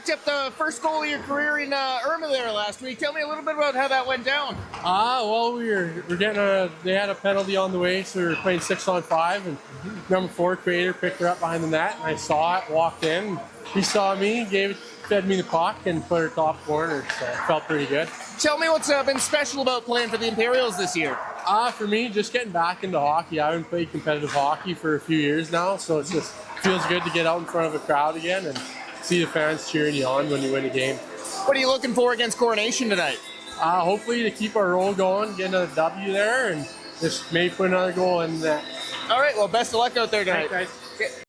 picked up the first goal of your career in Irma there last week. Tell me a little bit about how that went down. Well, we're getting they had a penalty on the way, so we were playing 6-on-5, and number 4 Creator picked her up behind the net, and I saw it, walked in, he saw me, fed me the puck, and put her top corner, so it felt pretty good. Tell me what's been special about playing for the Imperials this year. For me, just getting back into hockey. I haven't played competitive hockey for a few years now, so it just feels good to get out in front of a crowd again and see the fans cheering you on when you win a game. What are you looking for against Coronation tonight? Hopefully to keep our roll going, get another W there, and just maybe put another goal in that. All right, well, best of luck out there tonight. Thanks, guys. Okay.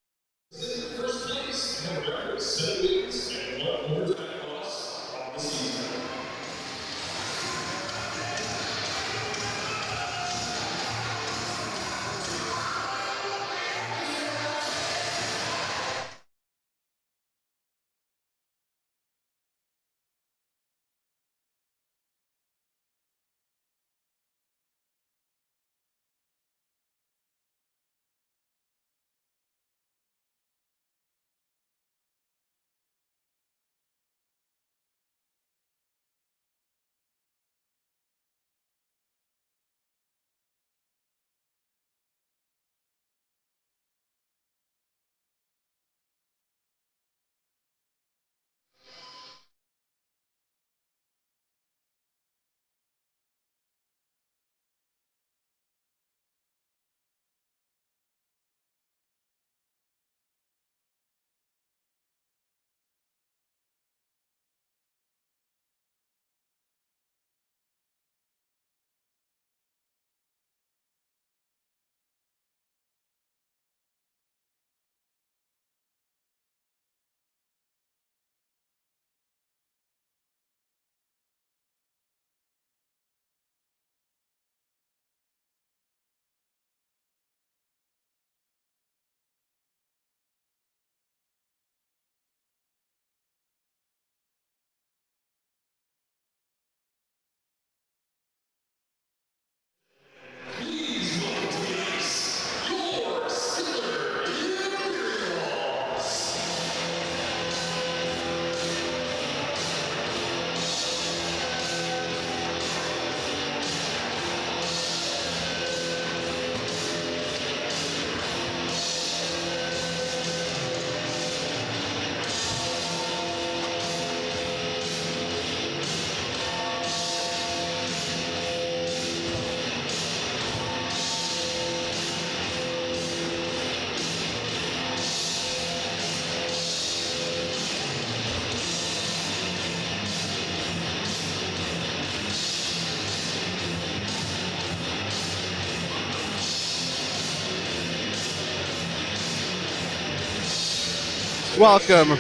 Welcome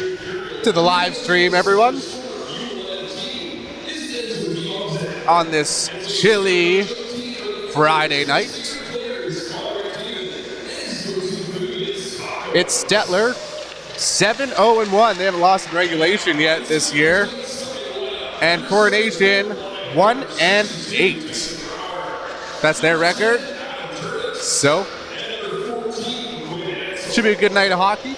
to the live stream, everyone. On this chilly Friday night, it's Stettler, 7-0-1. They haven't lost in regulation yet this year. And Coronation, 1-8. That's their record. So, should be a good night of hockey.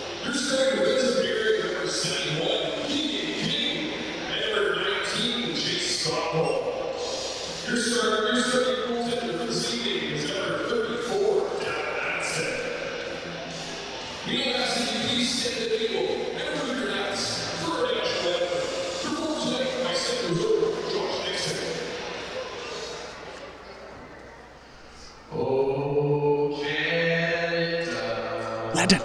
Landon.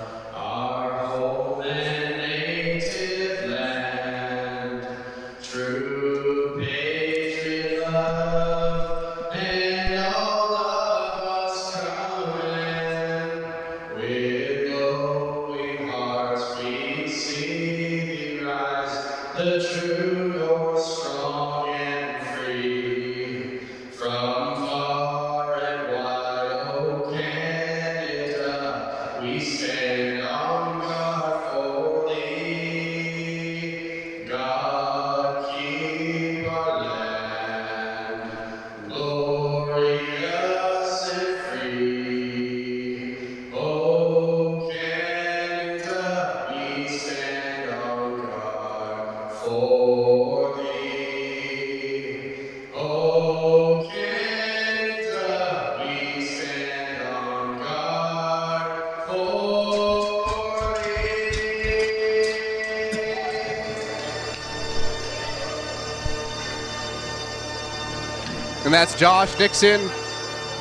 And that's Josh Nixon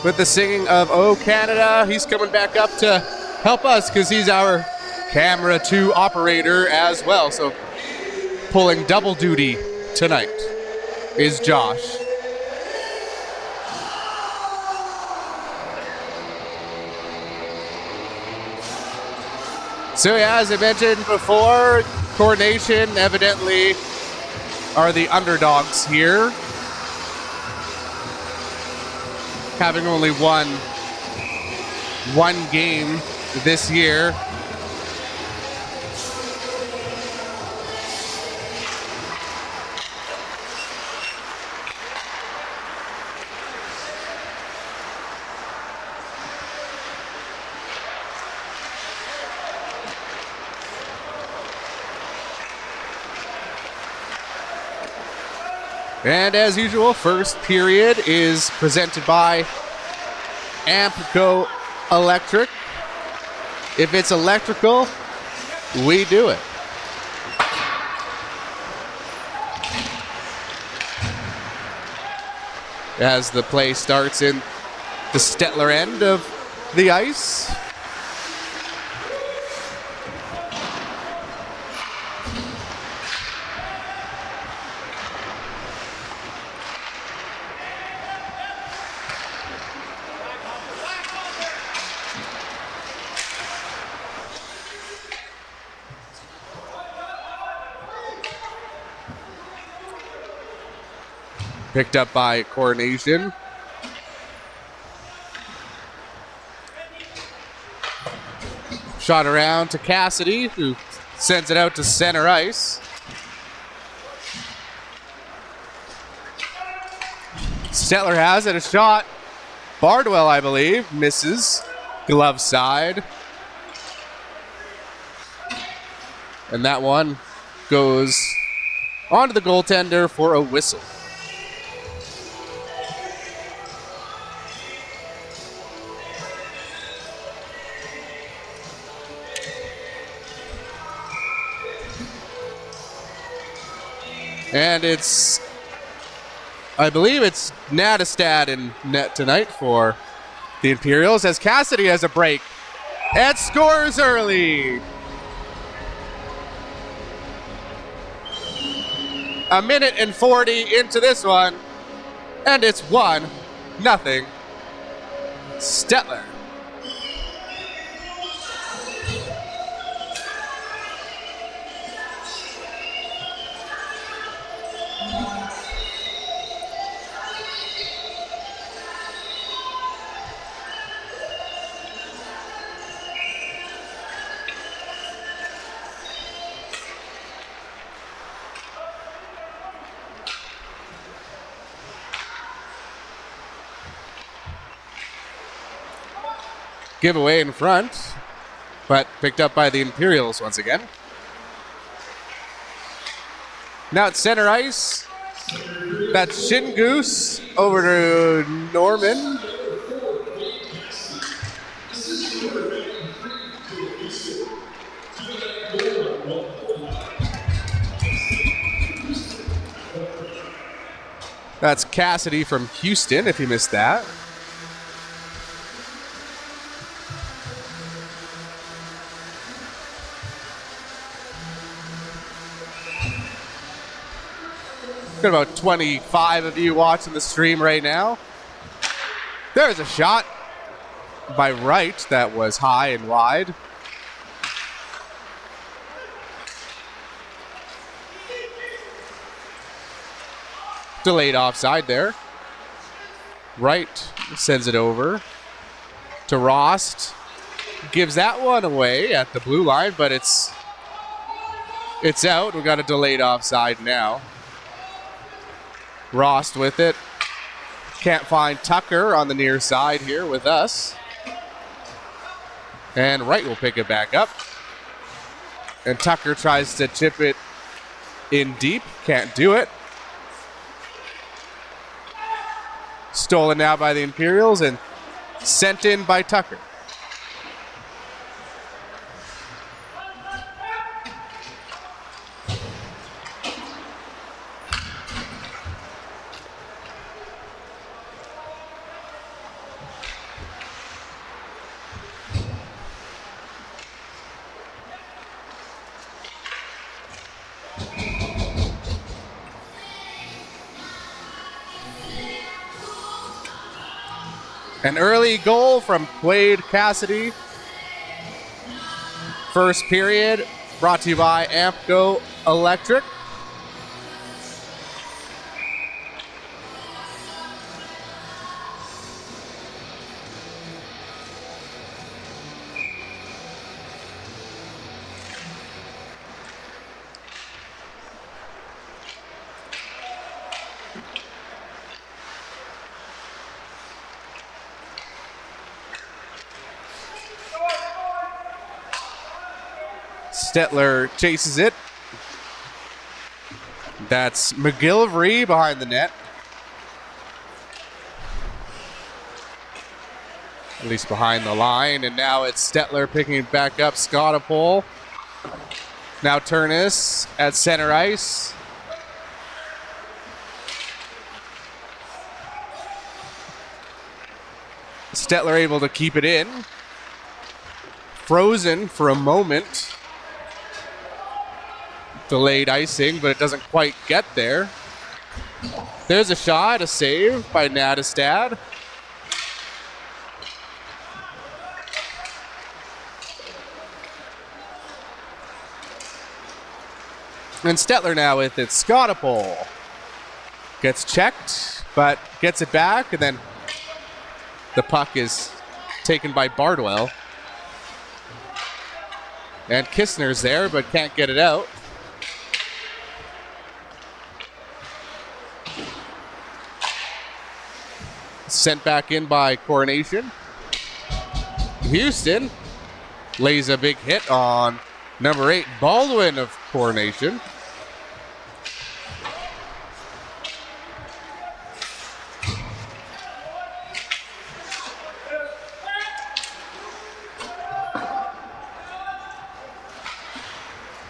with the singing of "Oh Canada." He's coming back up to help us because he's our camera 2 operator as well. So pulling double duty tonight is Josh. So yeah, as I mentioned before, Coronation evidently are the underdogs here, having only won one game this year. And as usual, first period is presented by Ampco Electric. If it's electrical, we do it. As the play starts in the Stettler end of the ice. Picked up by Coronation. Shot around to Cassidy, who sends it out to center ice. Stettler has it, a shot. Bardwell, I believe, misses. Glove side. And that one goes onto the goaltender for a whistle. And it's, I believe it's Natastad in net tonight for the Imperials as Cassidy has a break and scores early. A minute and 40 into this one, and it's 1-0 Stettler. Giveaway in front, but picked up by the Imperials once again. Now it's center ice. That's Shin Goose over to Norman. That's Cassidy from Houston, if you missed that. Got about 25 of you watching the stream right now. There's a shot by Wright that was high and wide. Delayed offside there. Wright sends it over to Rost. Gives that one away at the blue line, but it's out. We got a delayed offside now. Rost with it. Can't find Tucker on the near side here with us. And Wright will pick it back up. And Tucker tries to chip it in deep. Can't do it. Stolen now by the Imperials and sent in by Tucker. An early goal from Quade Cassidy. First period brought to you by Ampco Electric. Stettler chases it. That's McGillivray behind the net. At least behind the line. And now it's Stettler picking it back up. Scottapole. Now Turnus at center ice. Stettler able to keep it in. Frozen for a moment. Delayed icing, but it doesn't quite get there. There's a shot, a save by Nadestad. And Stettler now with it. Scottapole gets checked, but gets it back, and then the puck is taken by Bardwell. And Kistner's there, but can't get it out. Sent back in by Coronation. Houston lays a big hit on number 8, Baldwin of Coronation.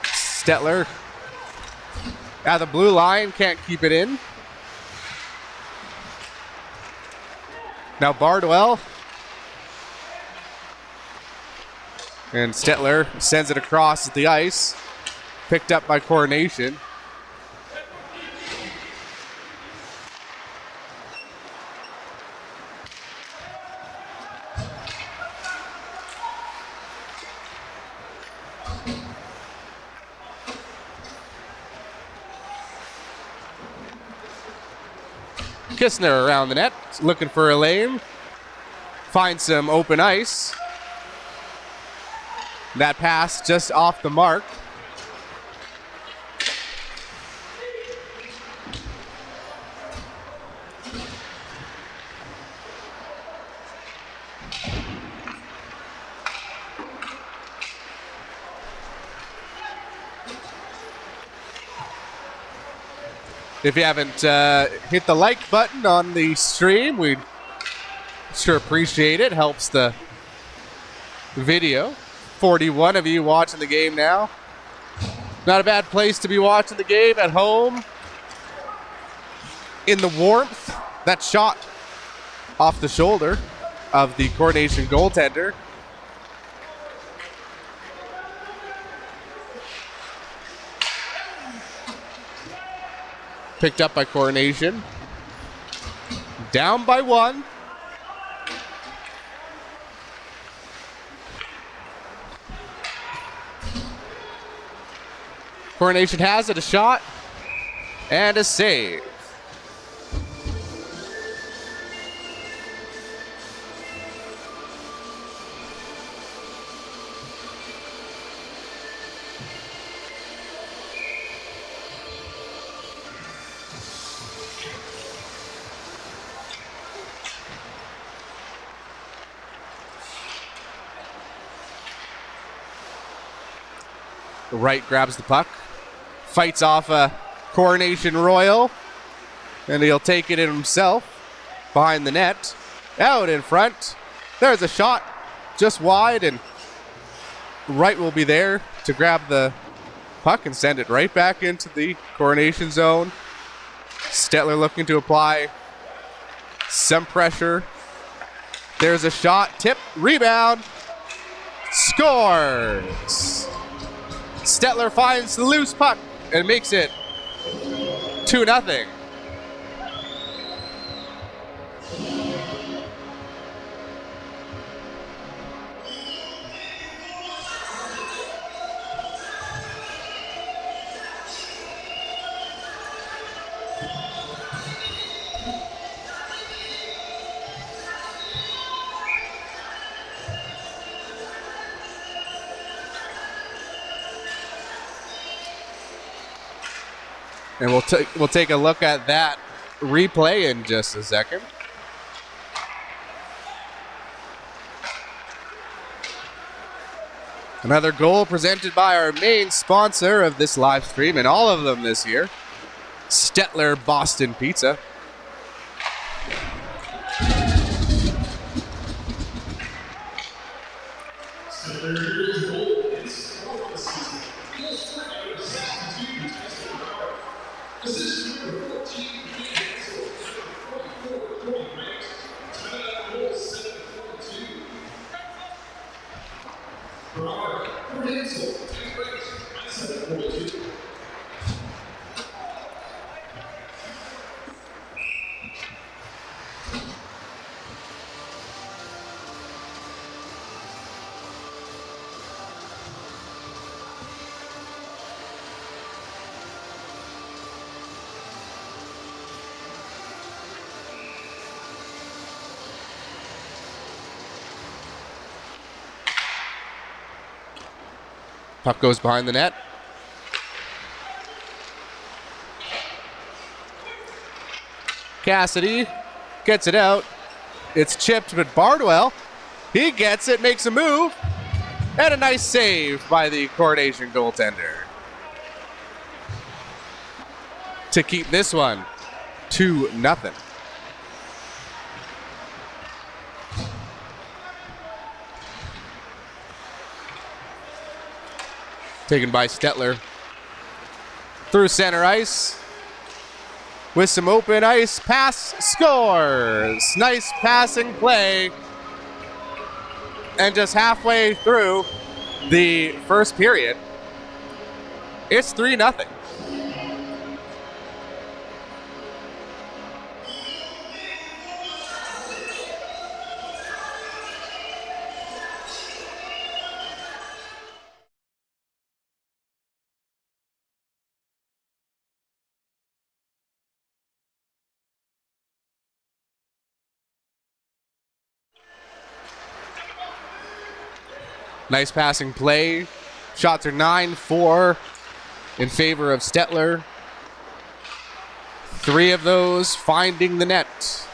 Stettler at the blue line, can't keep it in. Now Bardwell. And Stettler sends it across the ice. Picked up by Coronation. Kistner around the net, looking for a lane. Finds some open ice. That pass just off the mark. If you haven't hit the like button on the stream, we'd sure appreciate it. Helps the video. 41 of you watching the game now. Not a bad place to be watching the game at home. In the warmth. That shot off the shoulder of the Coronation goaltender. Picked up by Coronation. Down by 1. Coronation has it, a shot and a save. Wright grabs the puck, fights off a Coronation Royal, and he'll take it in himself behind the net. Out in front. There's a shot just wide, and Wright will be there to grab the puck and send it right back into the Coronation zone. Stettler looking to apply some pressure. There's a shot, tip, rebound, scores! Stettler finds the loose puck and makes it 2-0. And we'll take a look at that replay in just a second. Another goal presented by our main sponsor of this live stream, and all of them this year, Stettler Boston Pizza. Puck goes behind the net. Cassidy gets it out. It's chipped, but Bardwell, he gets it, makes a move, and a nice save by the Coronation goaltender to keep this one 2-0. Taken by Stettler through center ice with some open ice pass, scores. Nice passing play. And just halfway through the first period, it's 3-0. Nice passing play. Shots are 9-4 in favor of Stettler. 3 of those finding the net.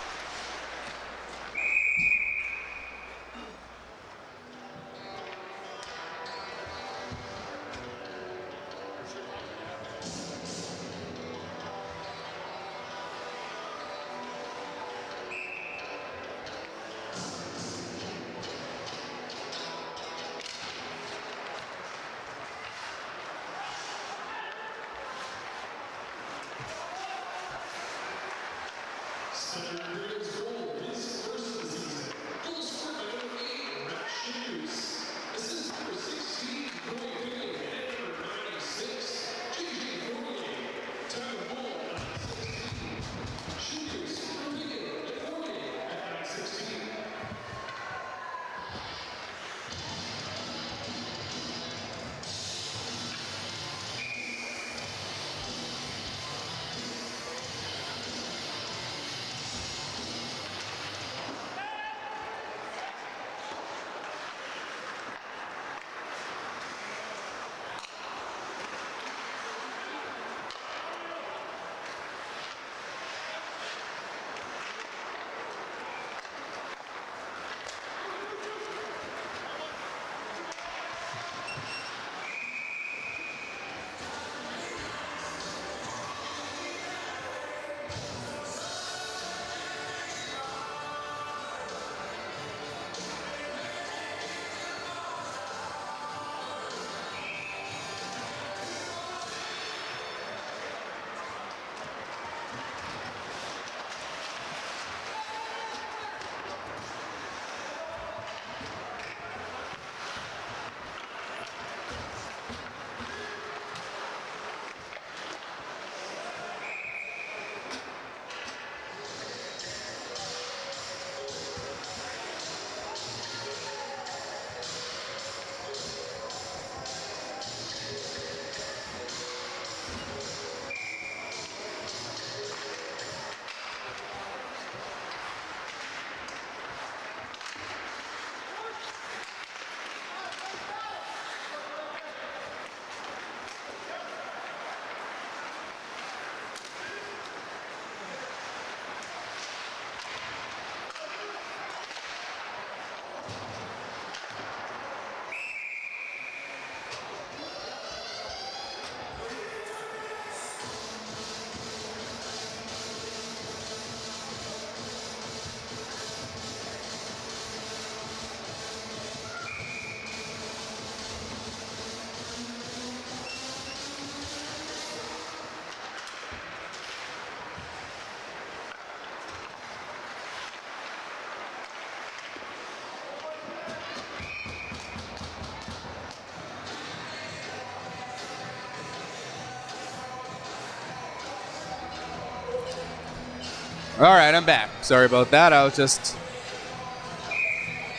All right, I'm back. Sorry about that. I was just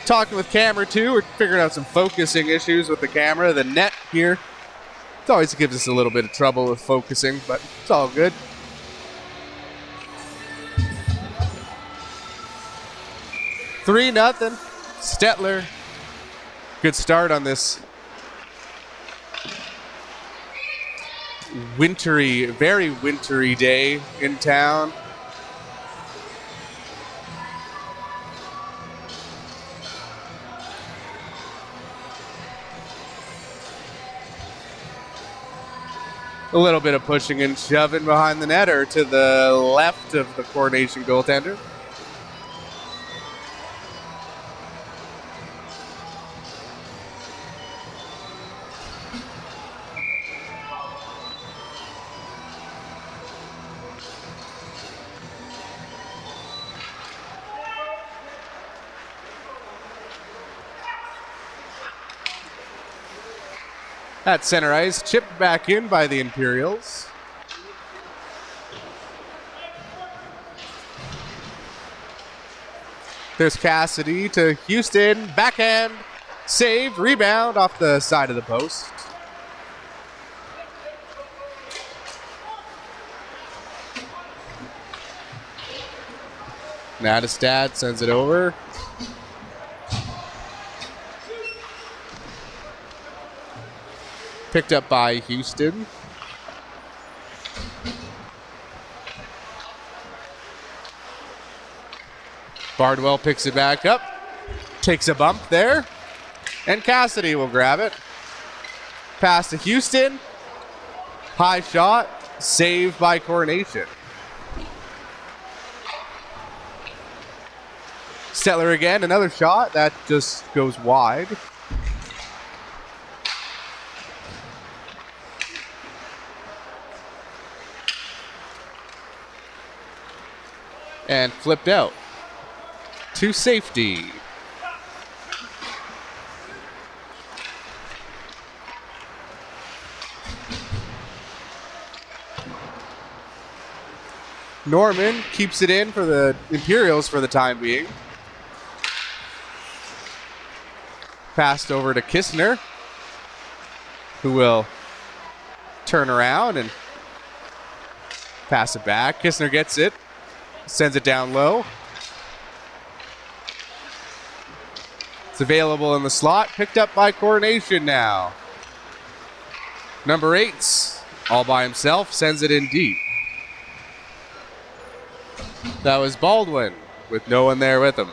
talking with camera 2. We're figuring out some focusing issues with the camera. The net here, it always gives us a little bit of trouble with focusing, but it's all good. Three nothing. Stettler. Good start on this wintry, very wintry day in town. A little bit of pushing and shoving behind the net or to the left of the Coronation goaltender. At center ice, chipped back in by the Imperials. There's Cassidy to Houston, backhand, saved, rebound off the side of the post. Nadestad sends it over. Picked up by Houston. Bardwell picks it back up. Takes a bump there. And Cassidy will grab it. Pass to Houston. High shot. Saved by Coronation. Stettler again. Another shot. That just goes wide. And flipped out to safety. Norman keeps it in for the Imperials for the time being. Passed over to Kistner, who will turn around and pass it back. Kistner gets it. Sends it down low. It's available in the slot. Picked up by Coronation now. Number 8, all by himself, sends it in deep. That was Baldwin with no one there with him.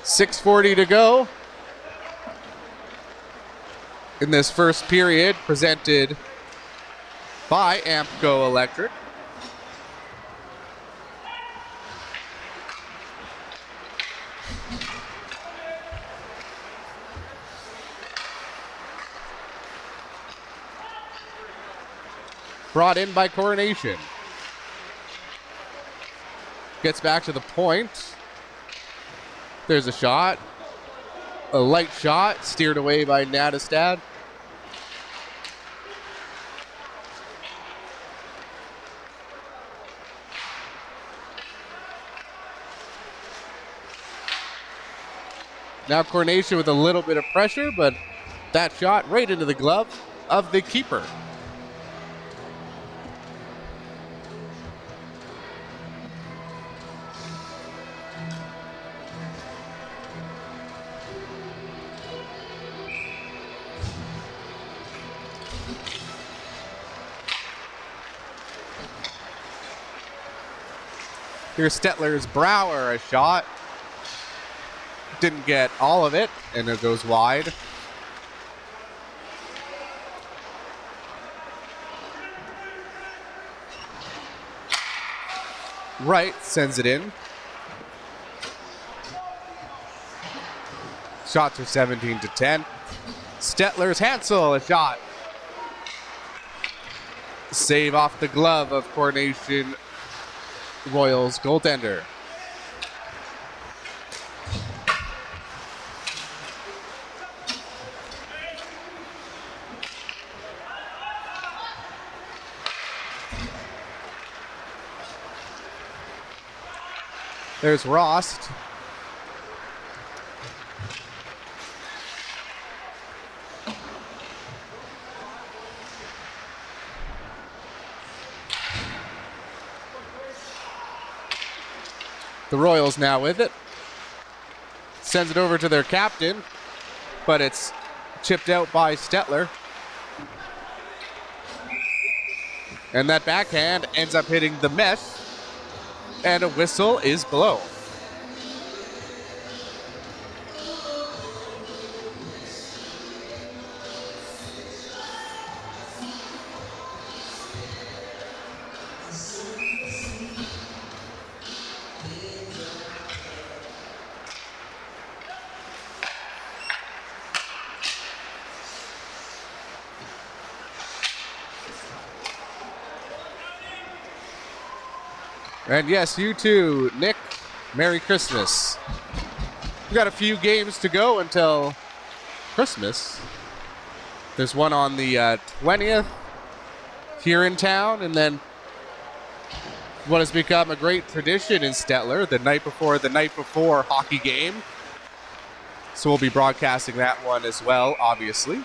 .640 to go in this first period, presented by Ampco Electric. Brought in by Coronation. Gets back to the point. There's a shot. A light shot, steered away by Nadestad. Now Coronation with a little bit of pressure, but that shot right into the glove of the keeper. Here's Stettler's Brower, a shot. Didn't get all of it, and it goes wide. right, sends it in. Shots are 17-10. Stettler's Hansel, a shot. Save off the glove of Coronation Royals goaltender. There's Rost. The Royals now with it. Sends it over to their captain, but it's chipped out by Stettler. And that backhand ends up hitting the mesh, and a whistle is blown. And yes, you too, Nick. Merry Christmas. We've got a few games to go until Christmas. There's one on the 20th here in town, and then what has become a great tradition in Stettler, the night before hockey game. So we'll be broadcasting that one as well, obviously.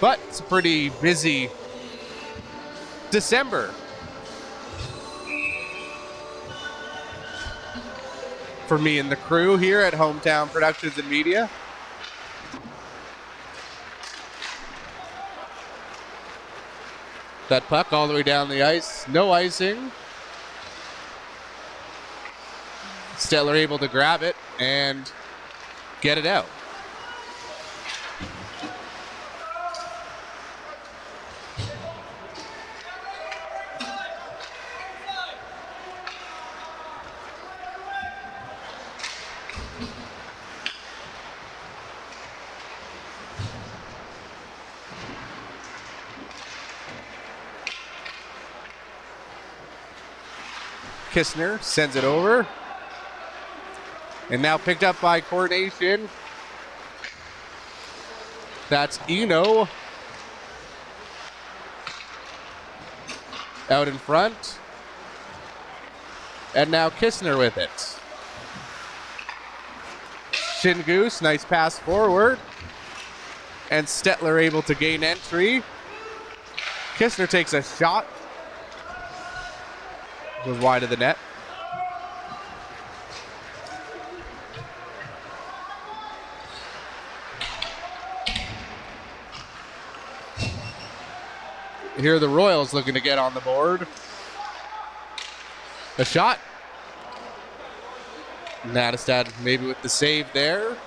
But it's a pretty busy December for me and the crew here at Hometown Productions and Media. That puck all the way down the ice, no icing. Stettler able to grab it and get it out. Kistner sends it over. And now picked up by Coronation. That's Eno out in front. And now Kistner with it. Shingoose, nice pass forward. And Stettler able to gain entry. Kistner takes a shot. Goes wide of the net. Here are the Royals looking to get on the board. A shot. Nadestad maybe with the save there.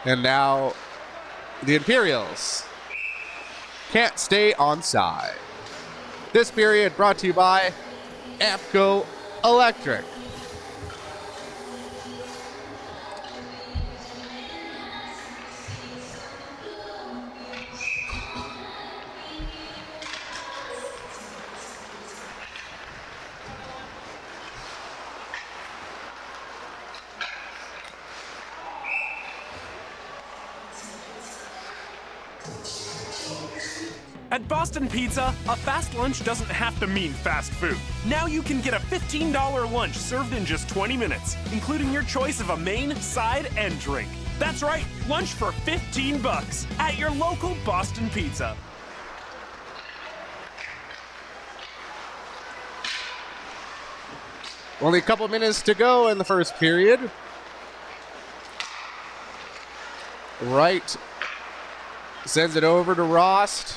And now the Imperials can't stay onside. This period brought to you by Ampco Electric. At Boston Pizza, a fast lunch doesn't have to mean fast food. Now you can get a $15 lunch served in just 20 minutes, including your choice of a main, side, and drink. That's right, lunch for $15 at your local Boston Pizza. Only a couple minutes to go in the first period. Wright sends it over to Rost.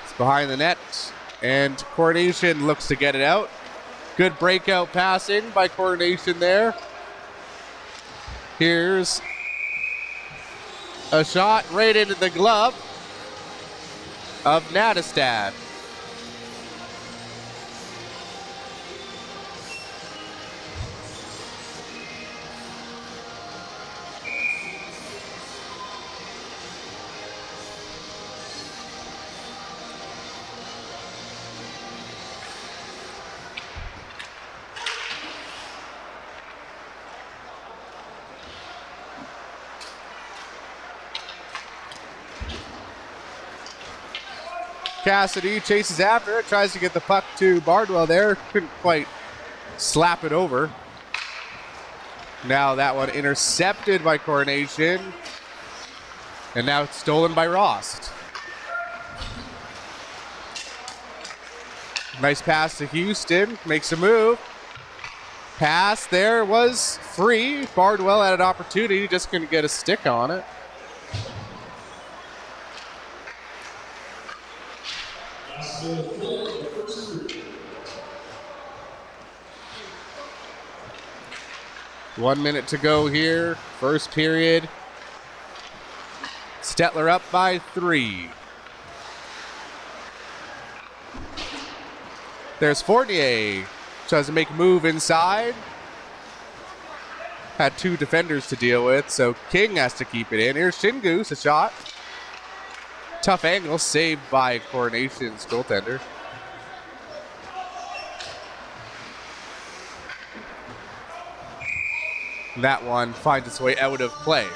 It's behind the net, and Coronation looks to get it out. Good breakout passing by Coronation there. Here's a shot right into the glove of Nadestad. Cassidy chases after it, tries to get the puck to Bardwell there. Couldn't quite slap it over. Now that one intercepted by Coronation. And now it's stolen by Rost. Nice pass to Houston. Makes a move. Pass there was free. Bardwell had an opportunity, just couldn't get a stick on it. One minute to go here. First period. Stettler up by 3. There's Fournier. Tries to make a move inside. Had 2 defenders to deal with, so King has to keep it in. Here's Shingoose, a shot. Tough angle, saved by Coronation's goaltender. That one finds its way out of play.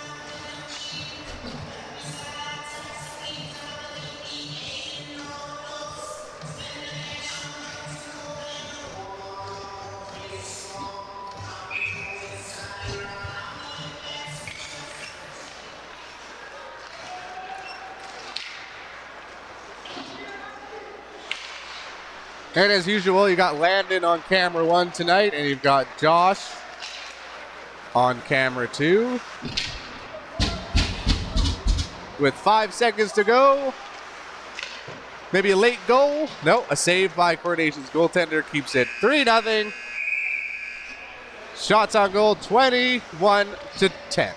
And as usual, you got Landon on camera 1 tonight, and you've got Josh on camera 2. With 5 seconds to go. Maybe a late goal. No, a save by Coronation's goaltender keeps it 3-0. Shots on goal 21-10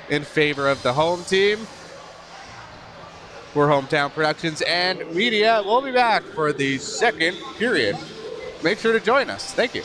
in favor of the home team. We're Hometown Productions and Media. We'll be back for the second period. Make sure to join us. Thank you.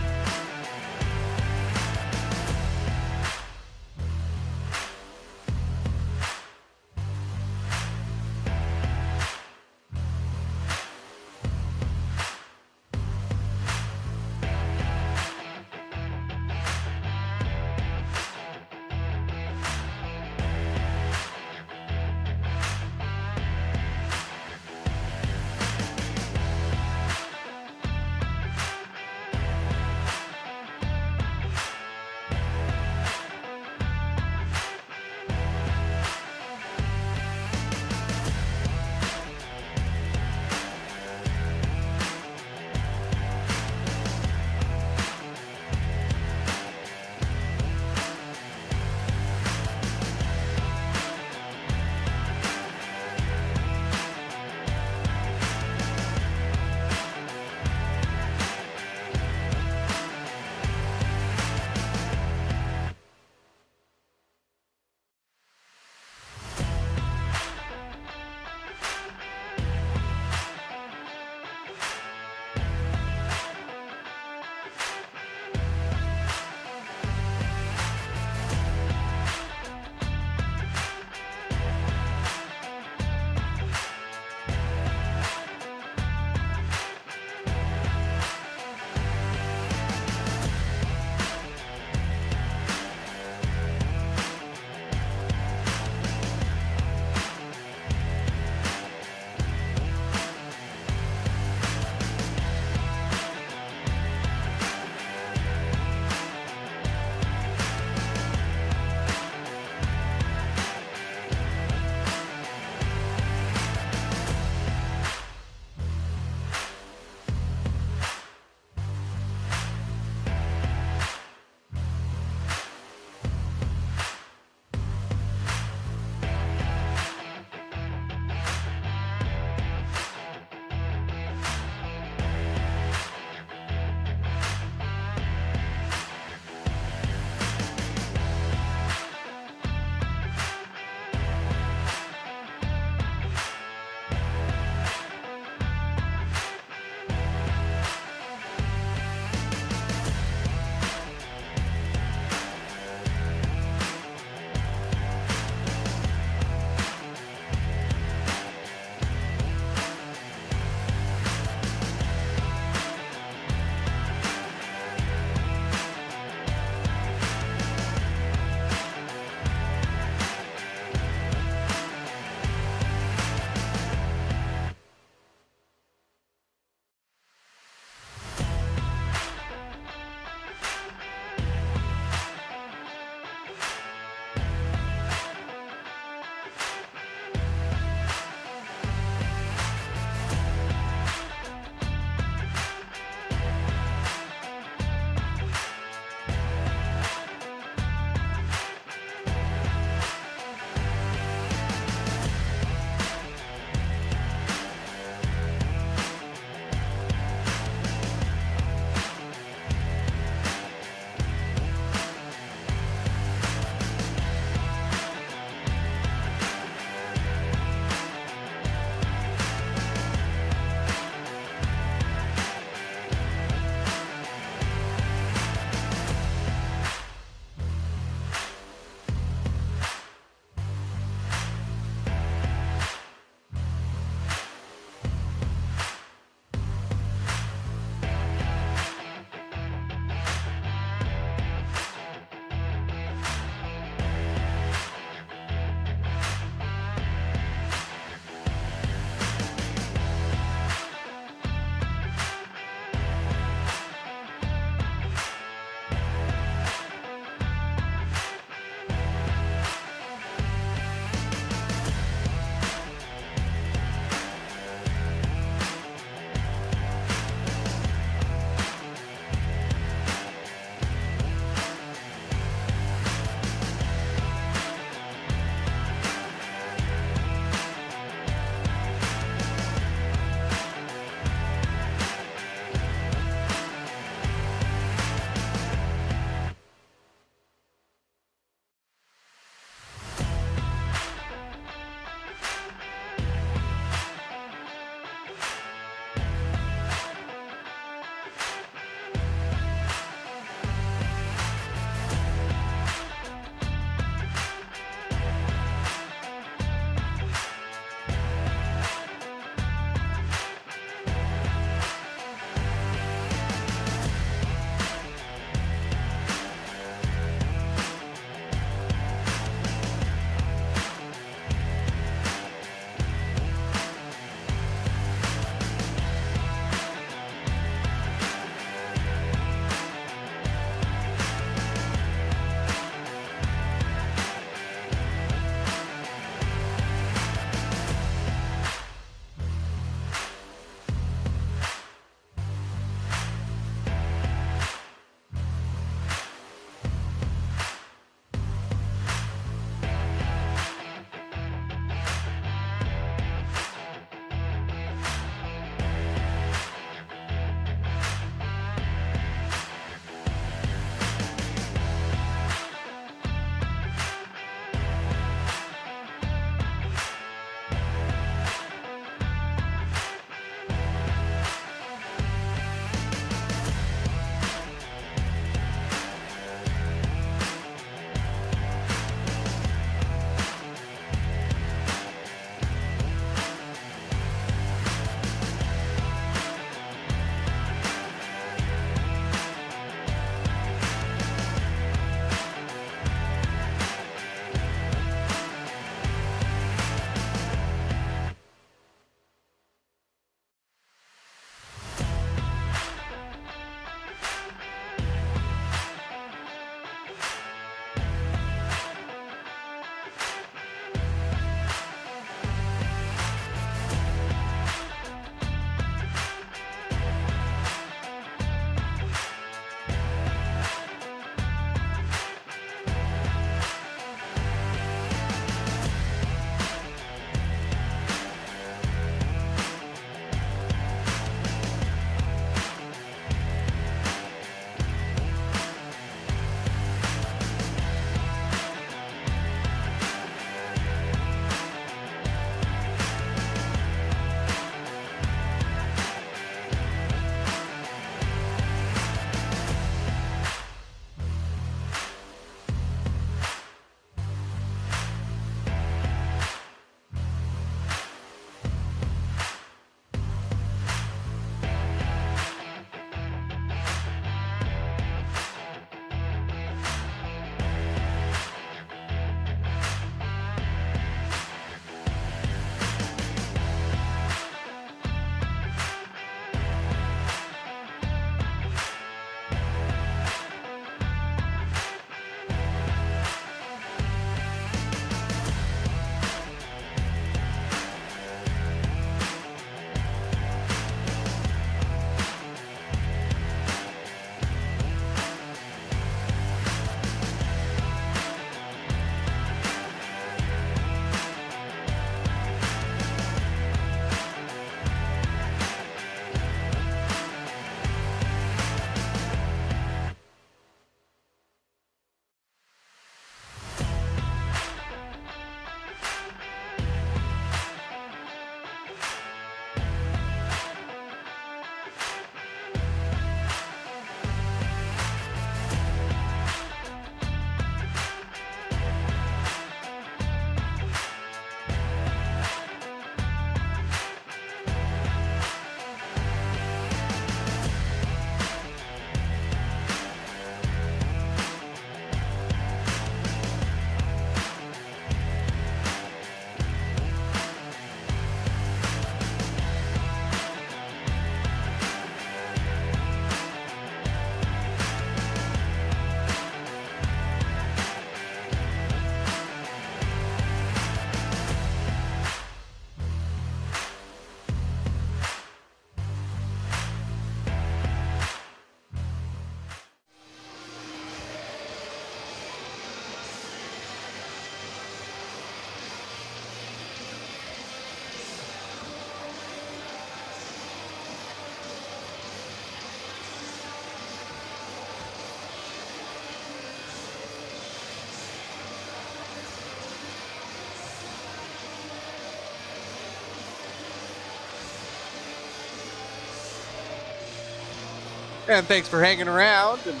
And thanks for hanging around and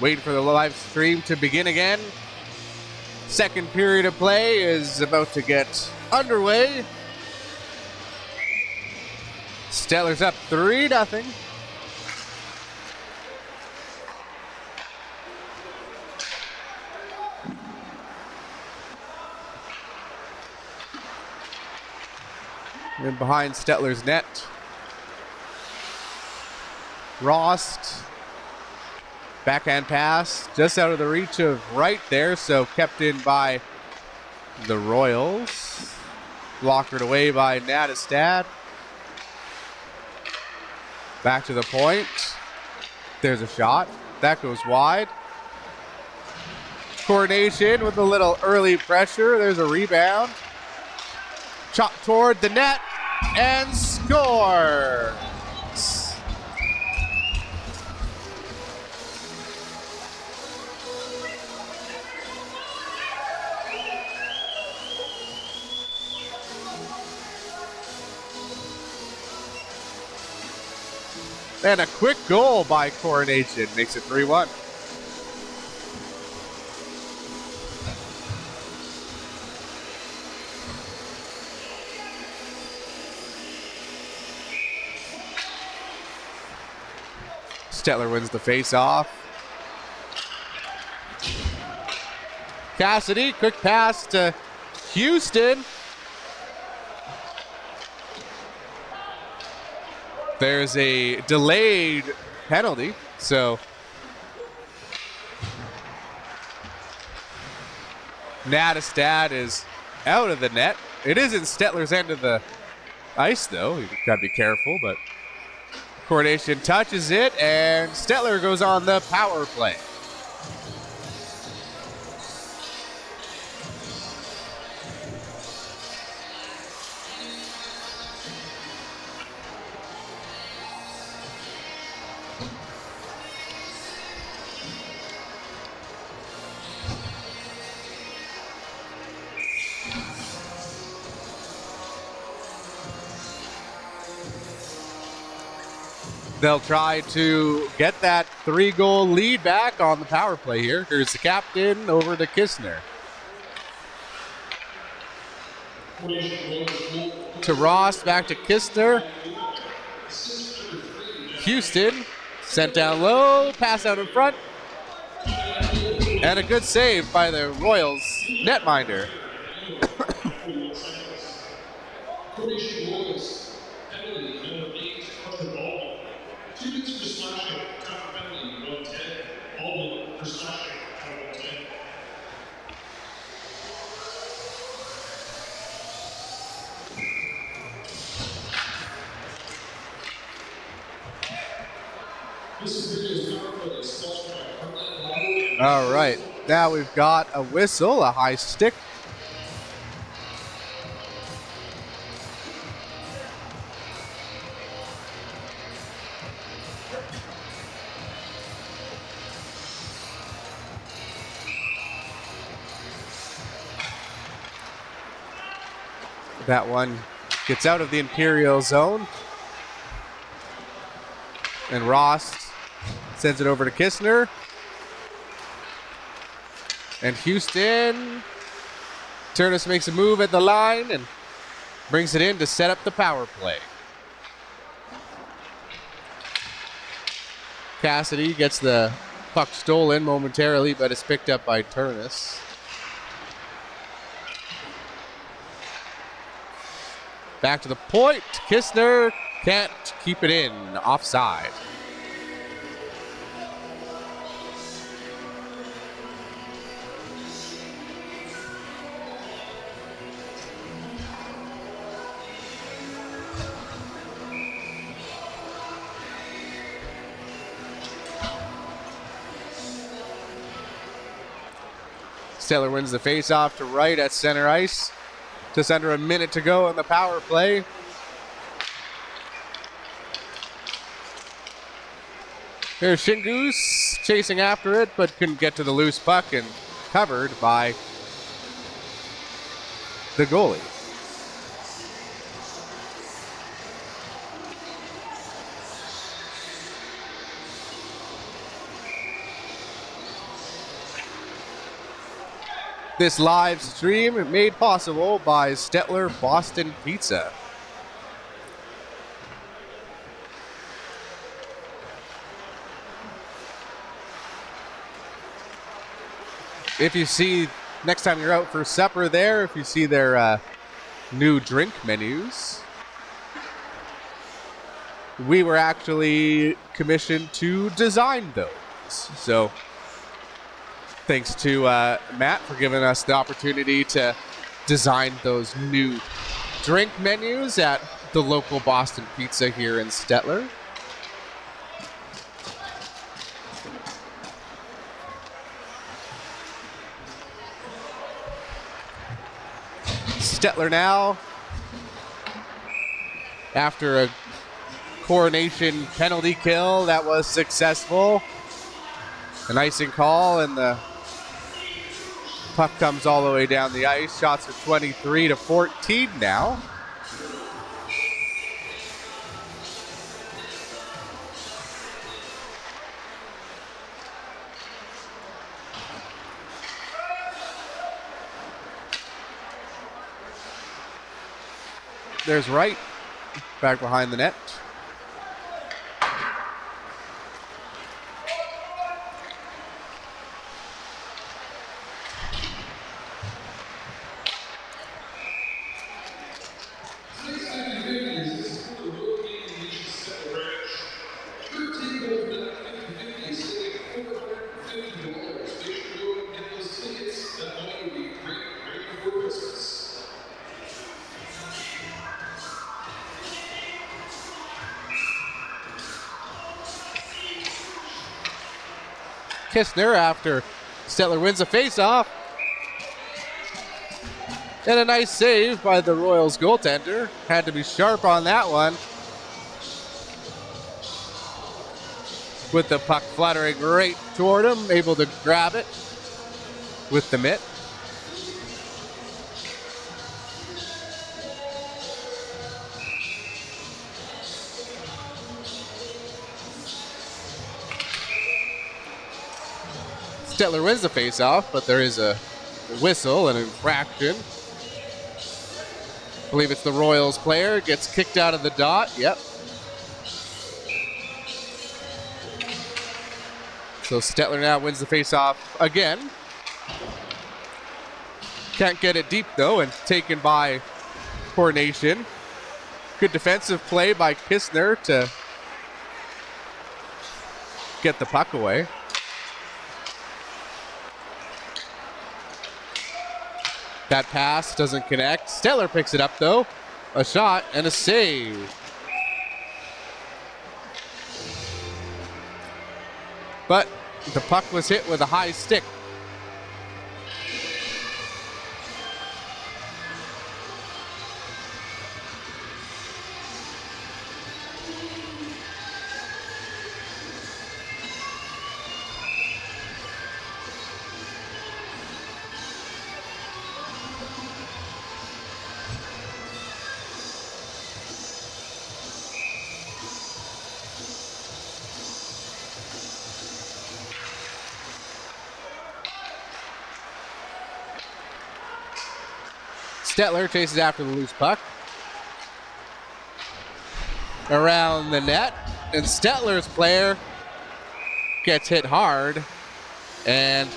waiting for the live stream to begin again. Second period of play is about to get underway. Stettler's up 3-0. And behind Stettler's net, Rost, backhand pass just out of the reach of right there, so kept in by the Royals. Blockered away by Nadestad. Back to the point. There's a shot. That goes wide. Coronation with a little early pressure. There's a rebound. Chop toward the net and scores. And a quick goal by Coronation makes it 3-1. Stettler wins the face-off. Cassidy, quick pass to Houston. There's a delayed penalty, so Nadestad is out of the net. It is in Stettler's end of the ice, though. You've got to be careful, but Coronation touches it, and Stettler goes on the power play. They'll try to get that 3-goal lead back on the power play here. Here's the captain over to Kistner. To Ross, back to Kistner. Houston sent down low, pass out in front. And a good save by the Royals netminder. All right, now we've got a whistle, a high stick. That one gets out of the Imperial zone. And Ross sends it over to Kistner. And Houston, Turnus makes a move at the line and brings it in to set up the power play. Cassidy gets the puck stolen momentarily, but it's picked up by Turnus. Back to the point. Kistner can't keep it in. Offside. Stettler wins the faceoff to right at center ice. Just under a minute to go in the power play. Here's Shingus chasing after it, but couldn't get to the loose puck and covered by the goalie. This live stream made possible by Stettler Boston Pizza. If you see, next time you're out for supper there, if you see their new drink menus, we were actually commissioned to design those. So thanks to Matt for giving us the opportunity to design those new drink menus at the local Boston Pizza here in Stettler. Stettler now, after a Coronation penalty kill that was successful. An icing call, and the puck comes all the way down the ice. Shots are 23-14 now. There's Wright back behind the net. Kistner after Stettler wins a faceoff. And a nice save by the Royals goaltender. Had to be sharp on that one. With the puck fluttering right toward him, able to grab it with the mitt. Stettler wins the faceoff, but there is a whistle, an infraction. I believe it's the Royals player, gets kicked out of the dot. Yep. So Stettler now wins the faceoff again. Can't get it deep though, and taken by Coronation. Good defensive play by Kistner to get the puck away. That pass doesn't connect. Stettler picks it up though. A shot and a save. But the puck was hit with a high stick. Stettler chases after the loose puck. Around the net. And Stettler's player gets hit hard. And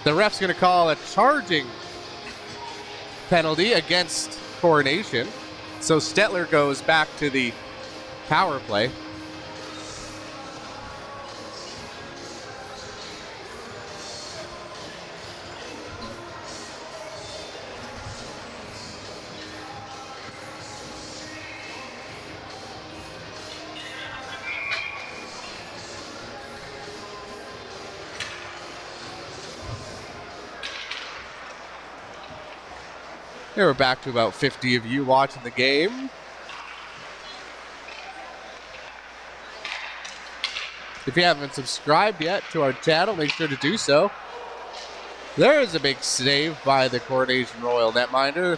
the ref's going to call a charging penalty against Coronation. So Stettler goes back to the power play. Here we're back to about 50 of you watching the game. If you haven't subscribed yet to our channel, make sure to do so. There is a big save by the Coronation Royal netminder.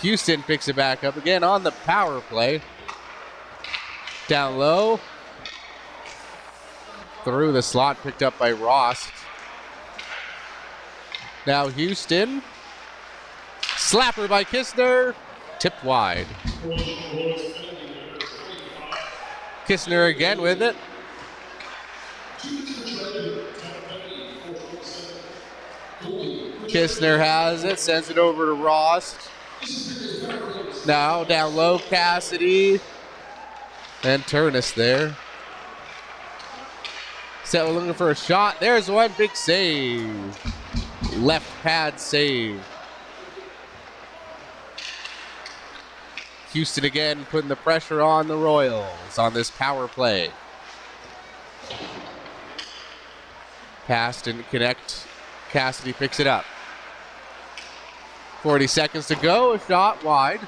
Houston picks it back up again on the power play. Down low. through the slot, picked up by Ross. Now Houston. Slapper by Kistner. Tipped wide. Kistner again with it. Kistner has it, sends it over to Ross. Now down low, Cassidy. And Turnus there. Stettler looking for a shot. There's one, big save. Left pad save. Houston again putting the pressure on the Royals on this power play. Pass didn't connect. Cassidy picks it up. 40 seconds to go. A shot wide.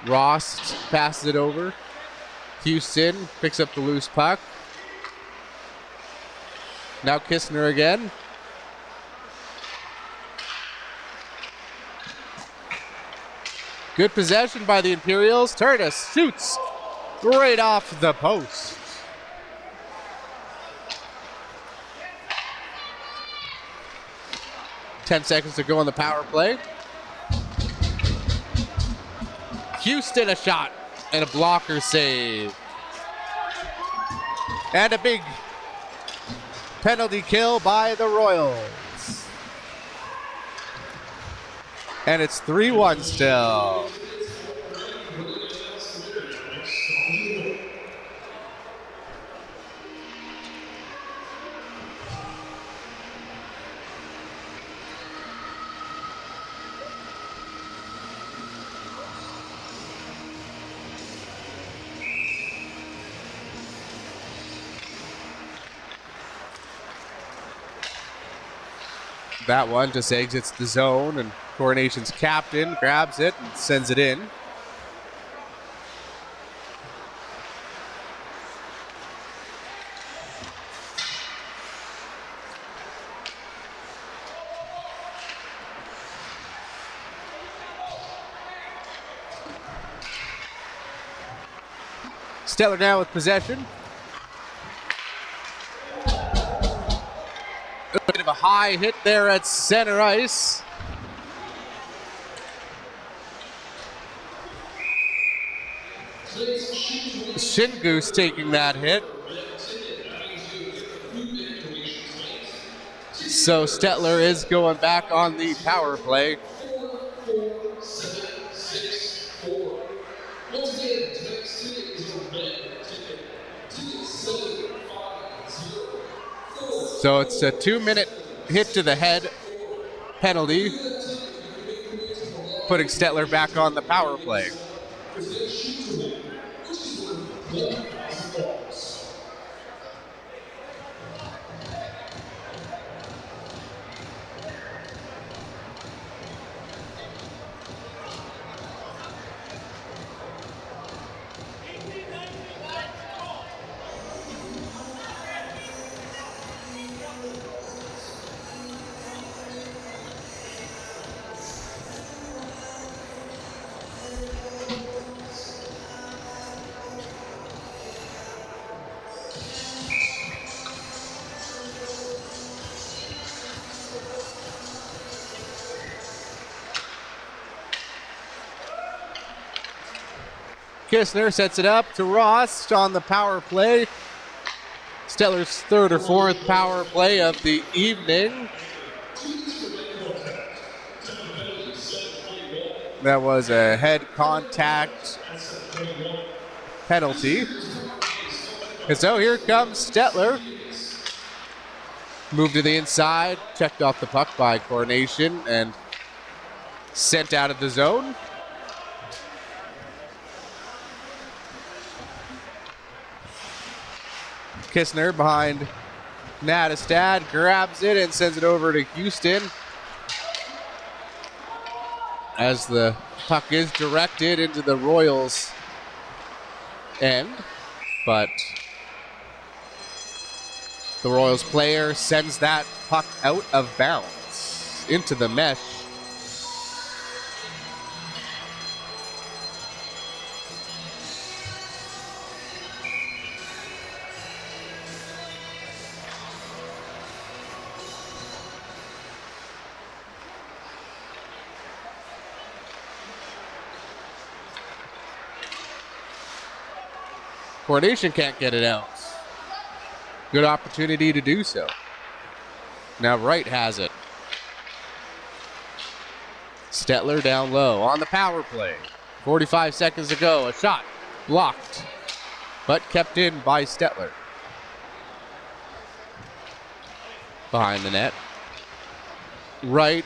Ross passes it over. Houston picks up the loose puck. Now Kistner again. Good possession by the Imperials. Turnus shoots right off the post. Ten seconds to go on the power play. Houston a shot and a blocker save. And a big penalty kill by the Royals. And it's 3-1 still. That one just exits the zone, and Coronation's captain grabs it and sends it in. Stettler now with possession. A bit of a high hit there at center ice. Shin Goose taking that hit. So Stettler is going back on the power play. So it's a 2-minute hit to the head penalty, putting Stettler back on the power play. Kistner sets it up to Ross on the power play. Stettler's third or fourth power play of the evening. That was a head contact penalty. And so here comes Stettler. Moved to the inside, checked off the puck by Coronation and sent out of the zone. Kistner behind Nadestad, grabs it and sends it over to Houston. As the puck is directed into the Royals' end, but the Royals player sends that puck out of bounds into the mesh. Coronation can't get it out. Good opportunity to do so. Now Wright has it. Stettler down low on the power play. 45 seconds to go. A shot blocked, but kept in by Stettler. Behind the net. Wright.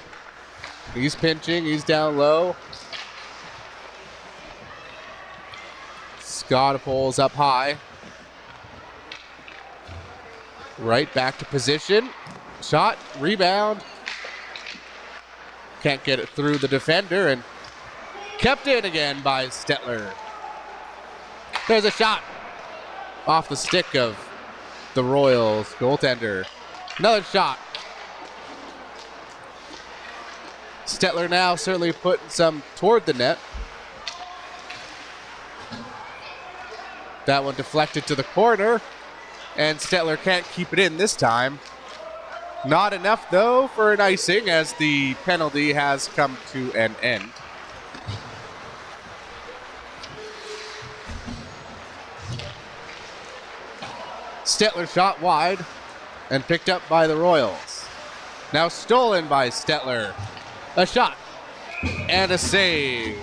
He's pinching. He's down low. Scott pulls up high. Right back to position. Shot, rebound. Can't get it through the defender and kept in again by Stettler. There's a shot off the stick of the Royals goaltender. Another shot. Stettler now certainly putting some toward the net. That one deflected to the corner, and Stettler can't keep it in this time. Not enough, though, for an icing as the penalty has come to an end. Stettler shot wide and picked up by the Royals. Now stolen by Stettler. A shot and a save.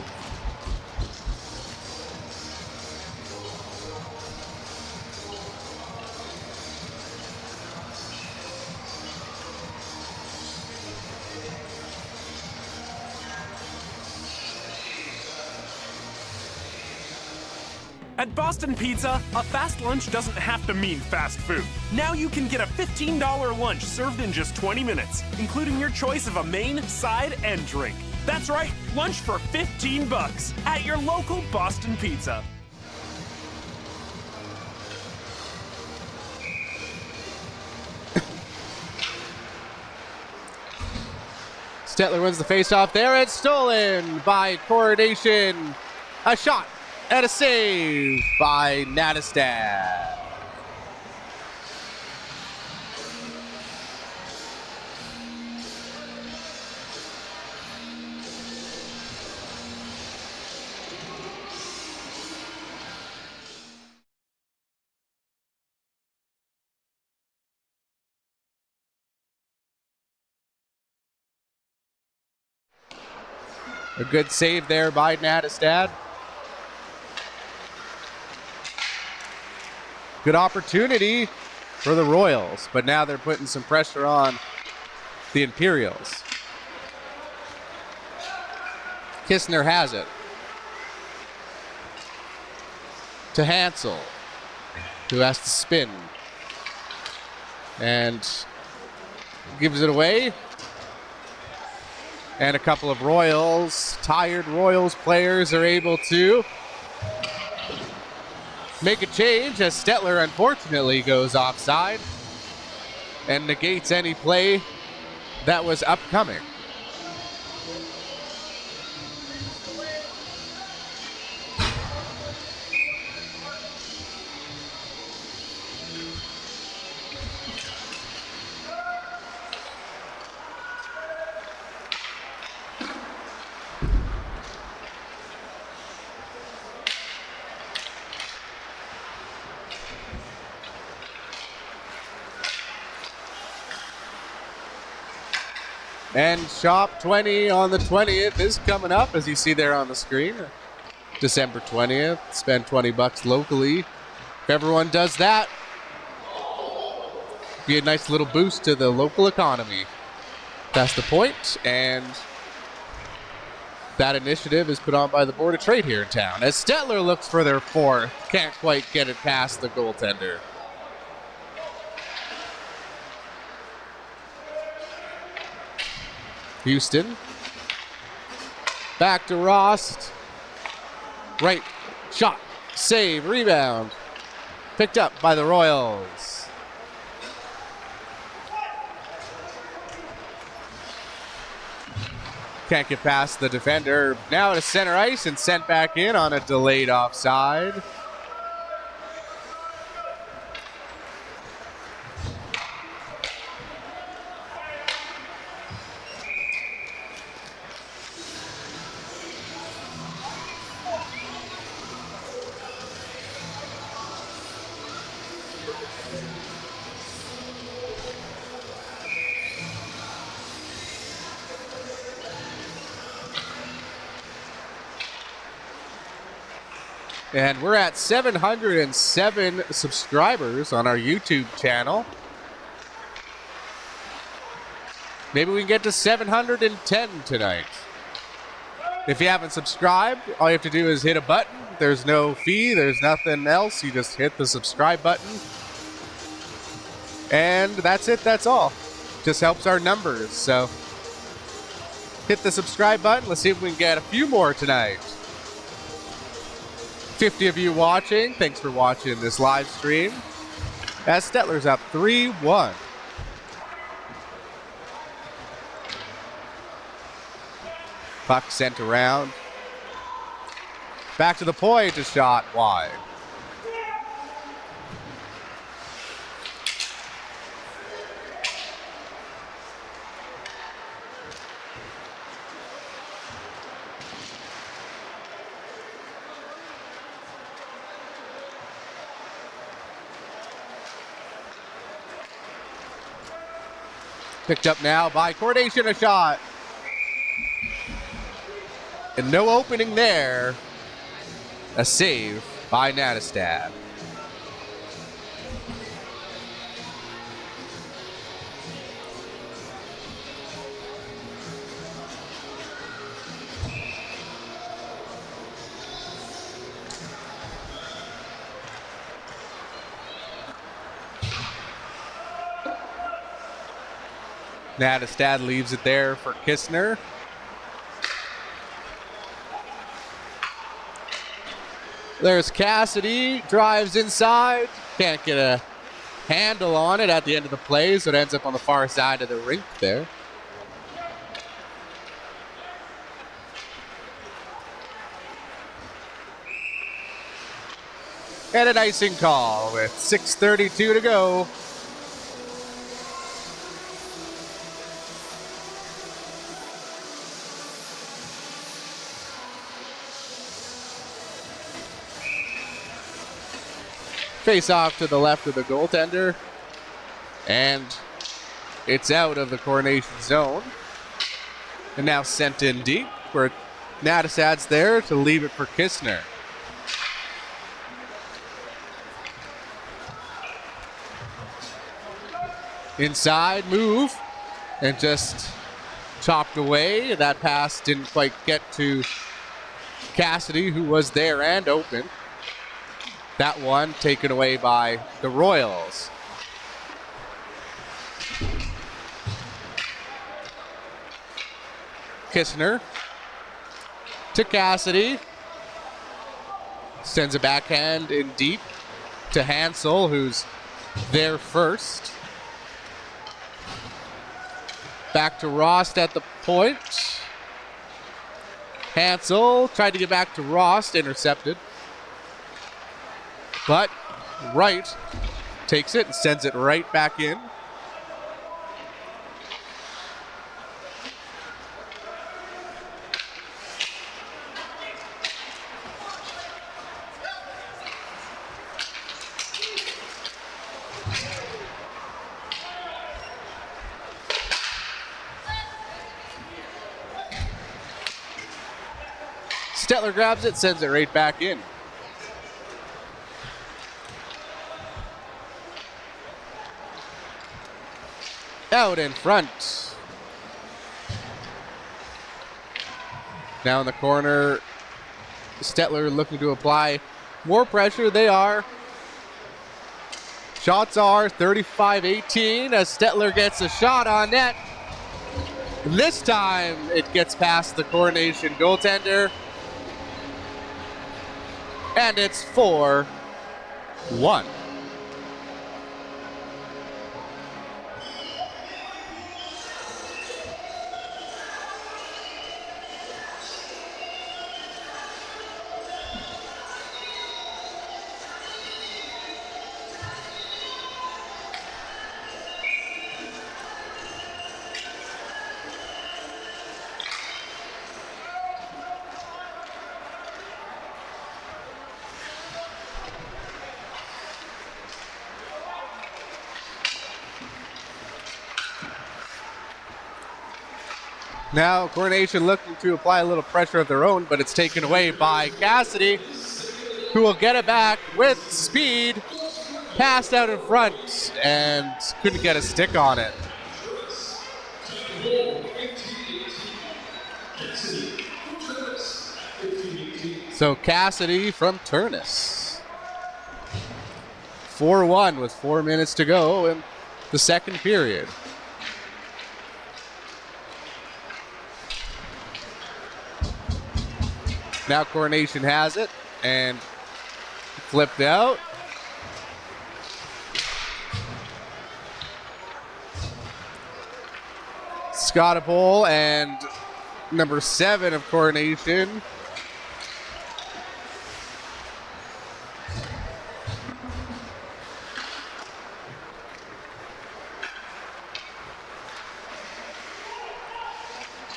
At Boston Pizza, a fast lunch doesn't have to mean fast food. Now you can get a $15 lunch served in just 20 minutes, including your choice of a main, side, and drink. That's right, lunch for 15 bucks at your local Boston Pizza. Stettler wins the faceoff there. It's stolen by Coronation. A shot and a save by Nadestad. A good save there by Nadestad. Good opportunity for the Royals, but now they're putting some pressure on the Imperials. Kistner has it to Hansel, who has to spin and gives it away. And a couple of Royals, tired Royals players are able to make a change as Stettler unfortunately goes offside and negates any play that was upcoming. And Shop 20 on the 20th is coming up, as you see there on the screen. December 20th. Spend 20 bucks locally. If everyone does that, be a nice little boost to the local economy. That's the point, and that initiative is put on by the Board of Trade here in town. As Stettler looks for their fourth, can't quite get it past the goaltender. Houston. Back to Rost. Right. Shot. Save. Rebound. Picked up by the Royals. Can't get past the defender. Now to center ice and sent back in on a delayed offside. And we're at 707 subscribers on our YouTube channel. Maybe we can get to 710 tonight. If you haven't subscribed, all you have to do is hit a button. There's no fee, there's nothing else. You just hit the subscribe button. And that's it, that's all. Just helps our numbers. So hit the subscribe button. Let's see if we can get a few more tonight. 50 of you watching. Thanks for watching this live stream. As Stettler's up 3-1. Puck sent around. Back to the point, a shot wide. Picked up now by Coronation, a shot. And no opening there. A save by Nattestad. Nattestad leaves it there for Kistner. There's Cassidy, drives inside, can't get a handle on it at the end of the play, so it ends up on the far side of the rink there. And an icing call with 6:32 to go. Face off to the left of the goaltender. And it's out of the Coronation zone. And now sent in deep where Nattestad's there to leave it for Kistner. Inside move and just chopped away. That pass didn't quite get to Cassidy, who was there and open. That one taken away by the Royals. Kistner to Cassidy. Sends a backhand in deep to Hansel, who's there first. Back to Rost at the point. Hansel tried to get back to Rost, intercepted. But Wright takes it and sends it right back in. Stettler grabs it, sends it right back in. Out in front. Now in the corner, Stettler looking to apply more pressure. They are. Shots are 35-18 as Stettler gets a shot on net. This time it gets past the Coronation goaltender. And it's 4-1. Now Coronation looking to apply a little pressure of their own, but it's taken away by Cassidy, who will get it back with speed. Passed out in front and couldn't get a stick on it. So Cassidy from Turnus. 4-1 with 4 minutes to go in the second period. Now Coronation has it and flipped out. Scottapole and number 7 of Coronation.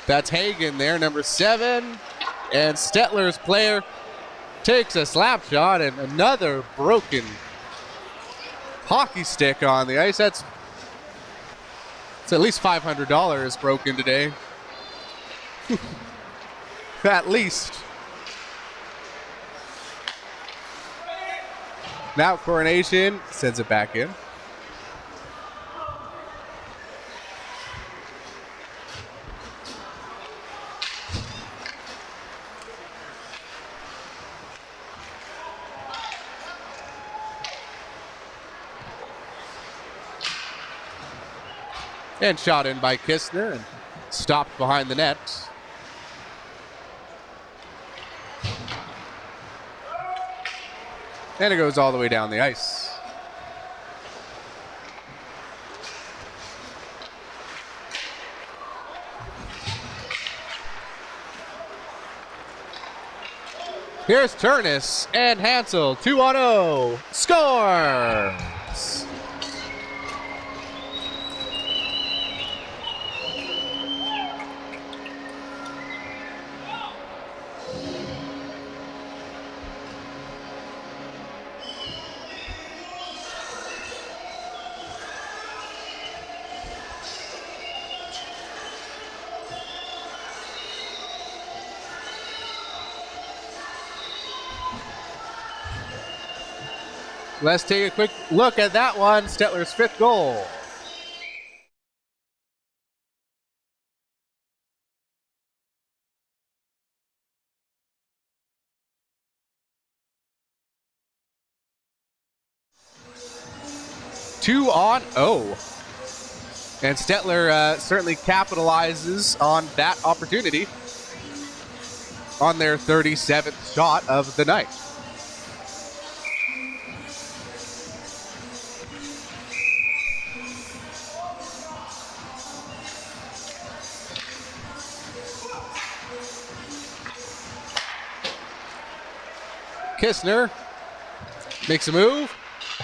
That's Hagen there, number 7. And Stettler's player takes a slap shot and another broken hockey stick on the ice. It's at least $500 broken today. At least. Now Coronation sends it back in. And shot in by Kistner and stopped behind the net. And it goes all the way down the ice. Here's Turnus and Hansel, 2-0, scores! Let's take a quick look at that one. Stettler's 5th goal. Two on 0. And Stettler certainly capitalizes on that opportunity on their 37th shot of the night. Kistner makes a move,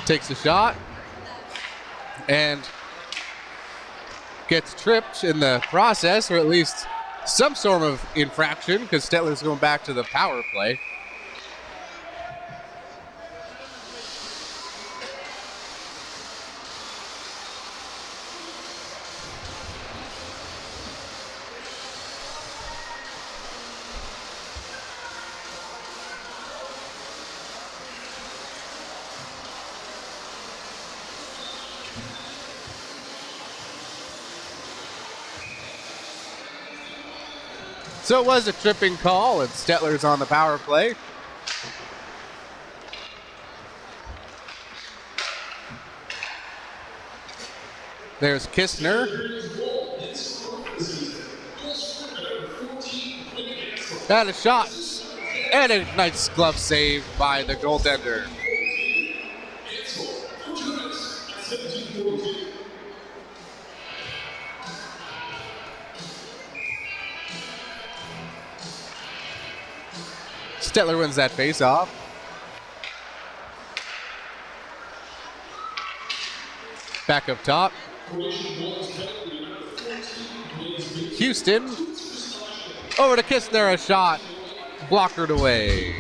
takes a shot, and gets tripped in the process, or at least some sort of infraction, because Stettler's going back to the power play. So it was a tripping call, and Stettler's on the power play. There's Kistner. And a shot. And a nice glove save by the goaltender. Stettler wins that face-off. Back up top. Houston. Over to Kistner, a shot. Blockered away.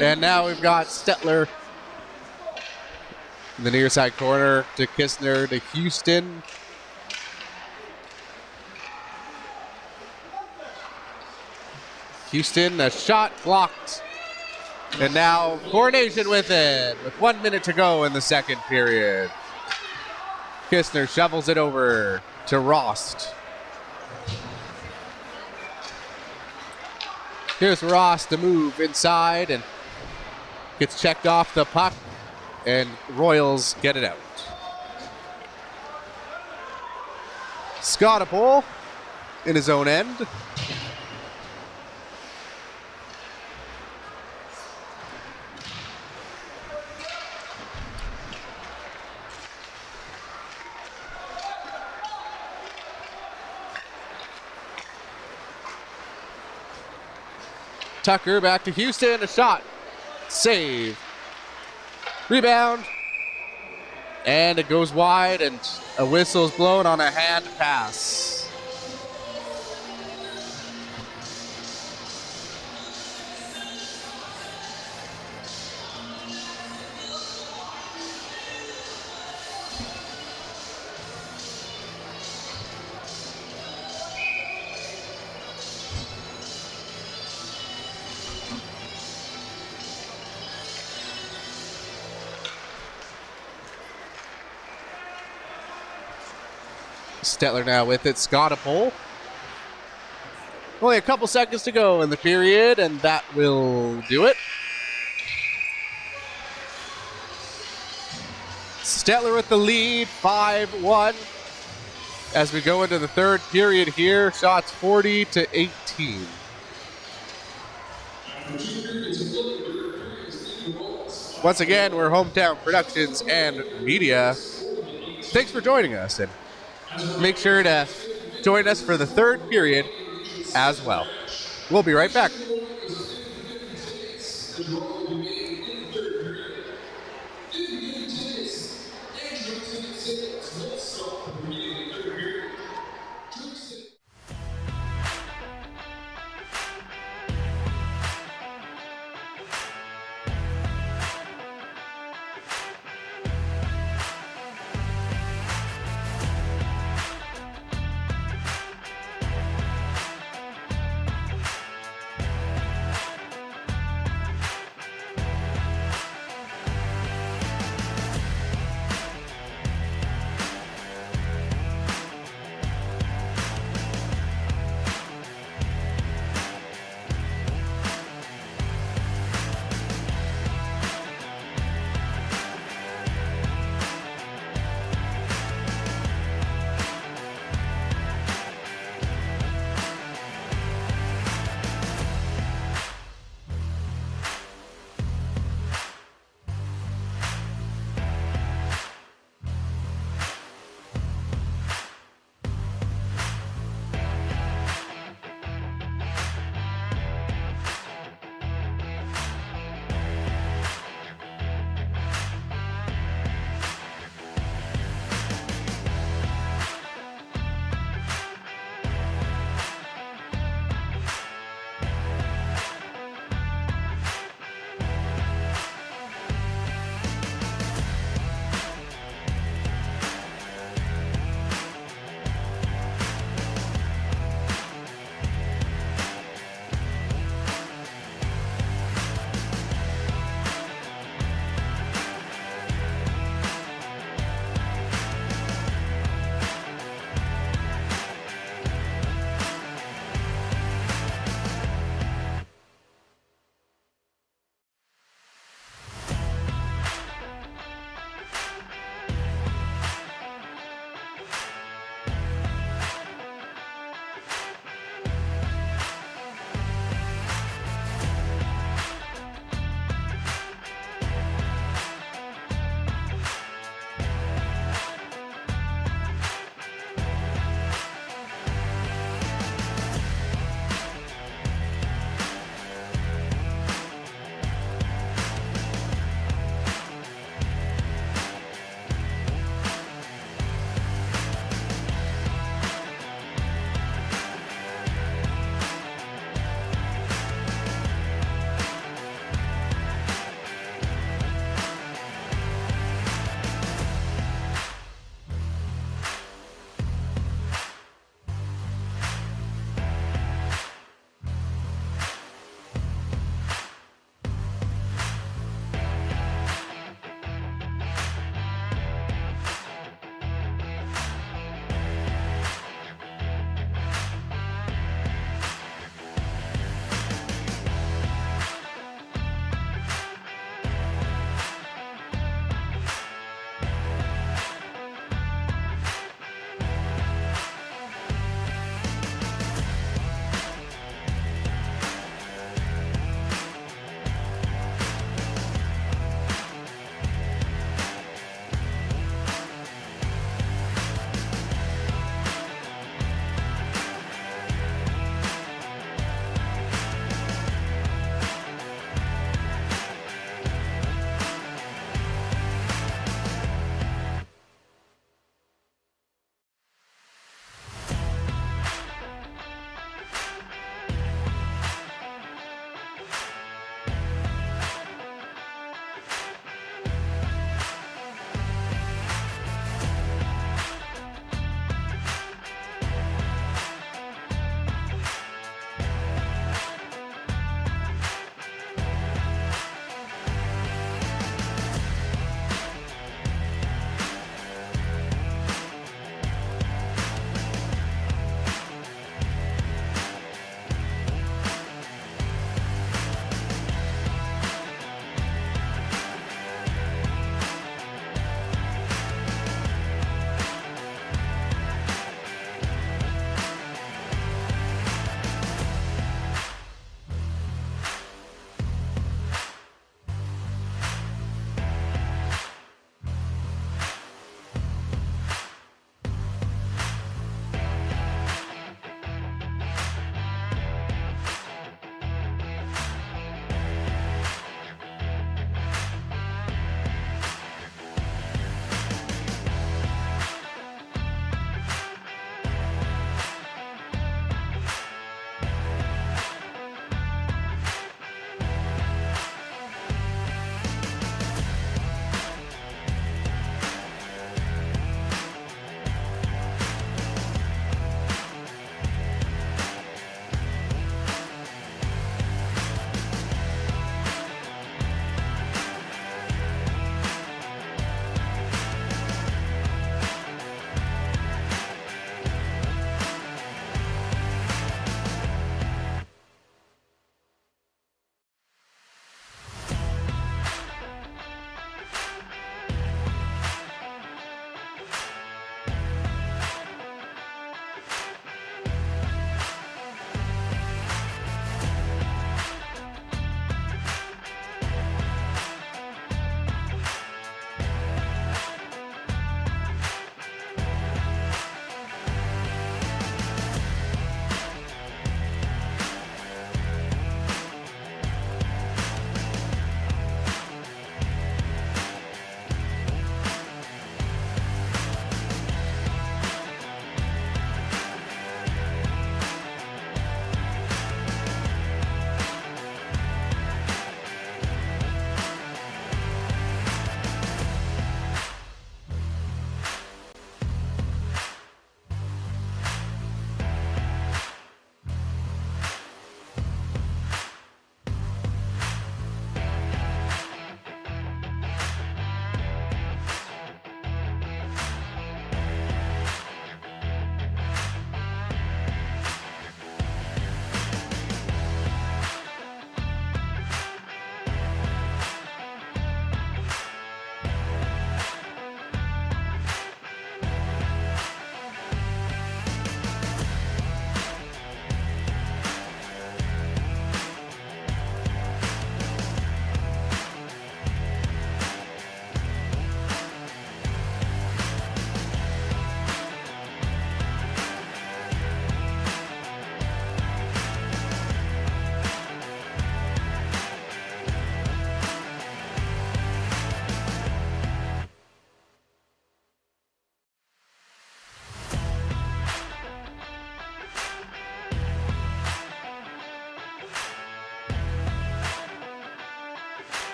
And now we've got Stettler In the near side corner to Kistner to Houston. Houston, a shot blocked. And now Coronation with it, with 1 minute to go in the second period. Kistner shovels it over to Rost. Here's Rost to move inside and gets checked off the puck, and Royals get it out. Scottapole in his own end. Tucker back to Houston, a shot, save, rebound, and it goes wide, and a whistle's blown on a hand pass. Stettler now with it. Scottapole. Only a couple seconds to go in the period, and that will do it. Stettler with the lead, 5-1. As we go into the third period here, shots 40-18. Once again, we're Hometown Productions and Media. Thanks for joining us, and make sure to join us for the third period as well. We'll be right back.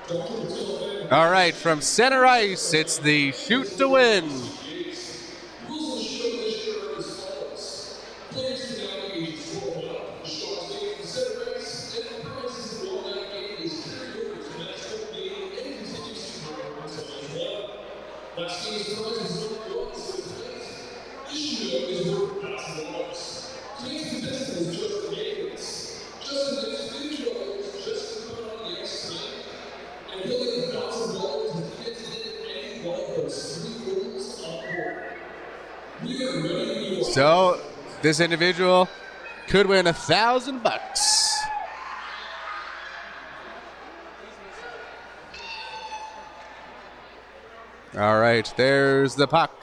All right, from center ice, it's the shoot to win. So this individual could win $1,000. All right, there's the puck.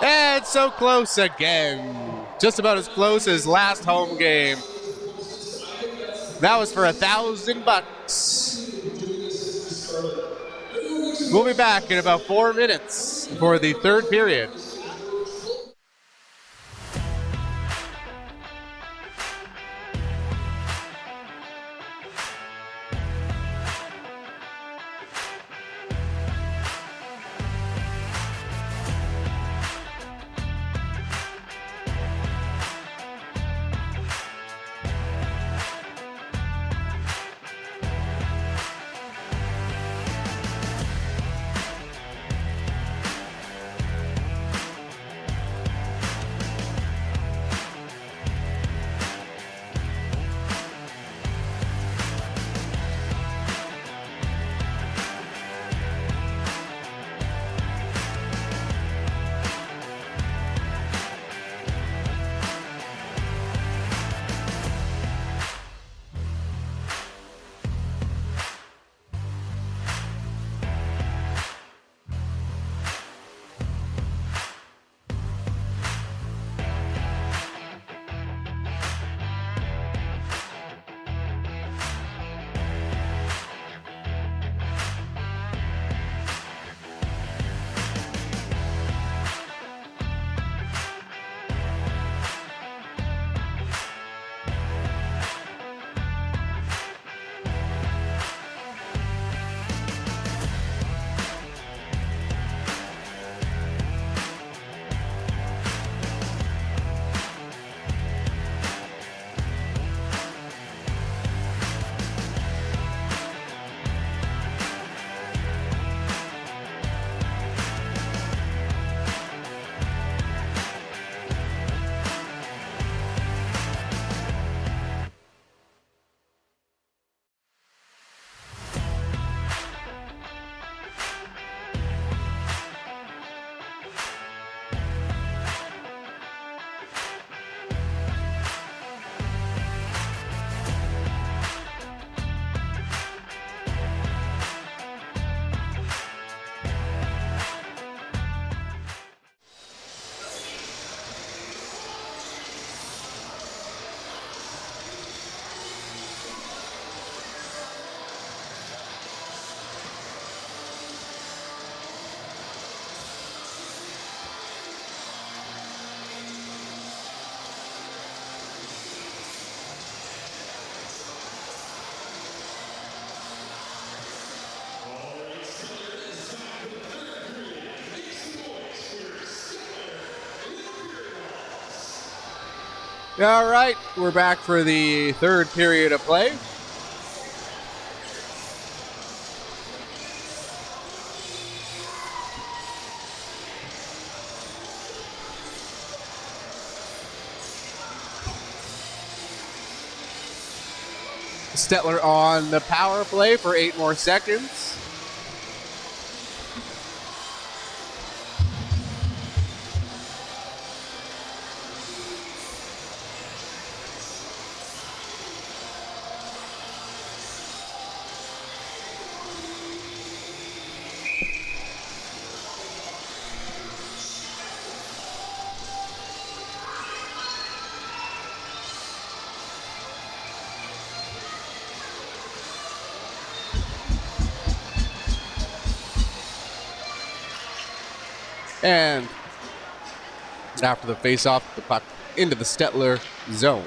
And so close again. Just about as close as last home game. That was for $1,000. We'll be back in about 4 minutes for the third period. All right, we're back for the third period of play. Stettler on the power play for 8 more seconds. And after the face-off, the puck into the Stettler zone.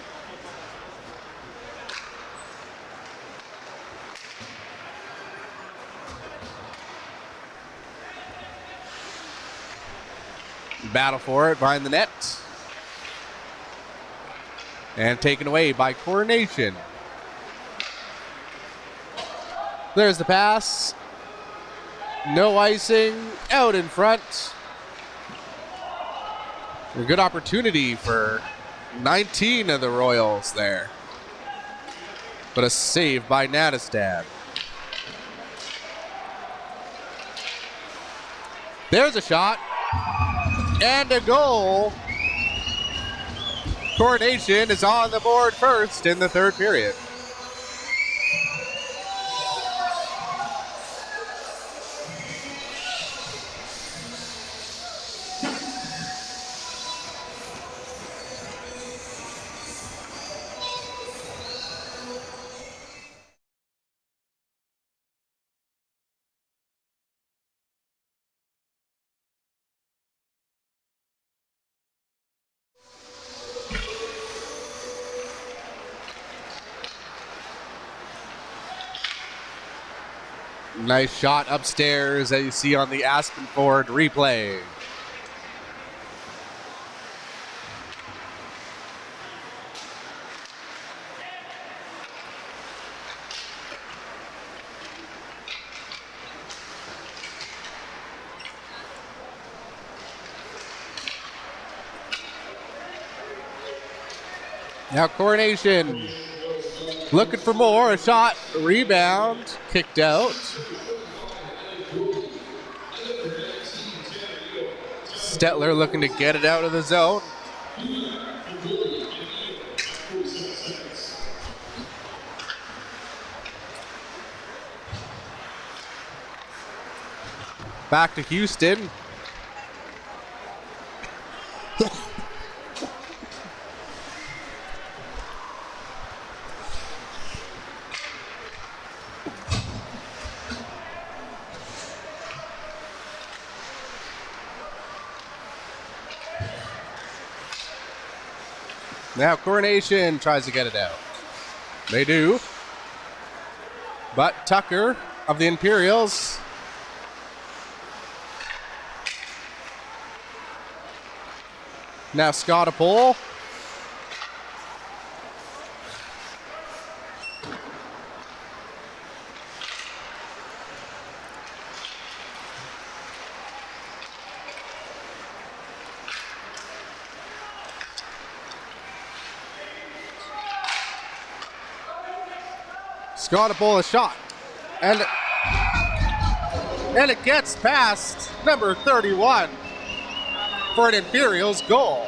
battle for it behind the net. And taken away by Coronation. There's the pass. No icing. Out in front. A good opportunity for 19 of the Royals there. But a save by Natastad. There's a shot. And a goal. Coronation is on the board first in the third period. Nice shot upstairs that you see on the Aspenford replay. Now Coronation looking for more. A shot, rebound, kicked out. Stettler looking to get it out of the zone. Back to Houston. Now Coronation tries to get it out. They do. But Tucker of the Imperials now Scottapole. Scottapole a shot. And it gets past number 31 for an Imperials goal.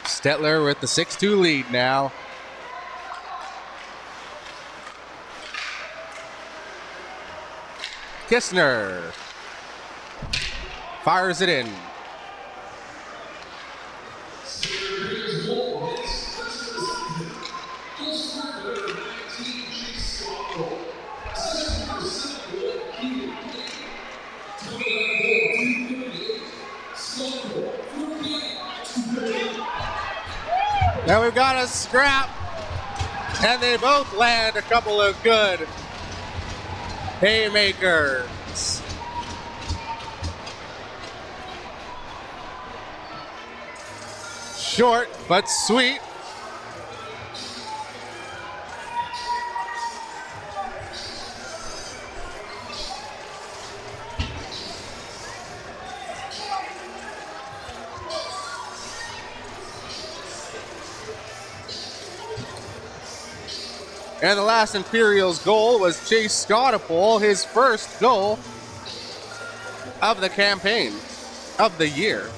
Stettler with the 6-2 lead now. Kistner fires it in. Now we've got a scrap, and they both land a couple of good haymakers. Short, but sweet. And the last Imperials goal was Chase Scottapole, his first goal of the campaign, of the year.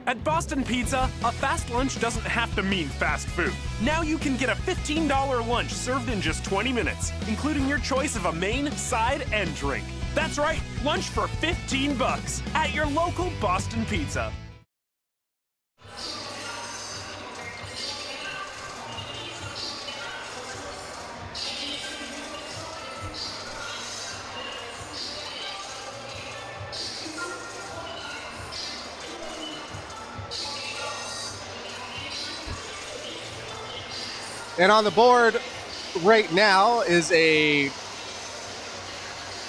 At Boston Pizza, a fast lunch doesn't have to mean fast food. Now you can get a $15 lunch served in just 20 minutes, including your choice of a main, side, and drink. That's right, lunch for 15 bucks at your local Boston Pizza. And on the board right now is a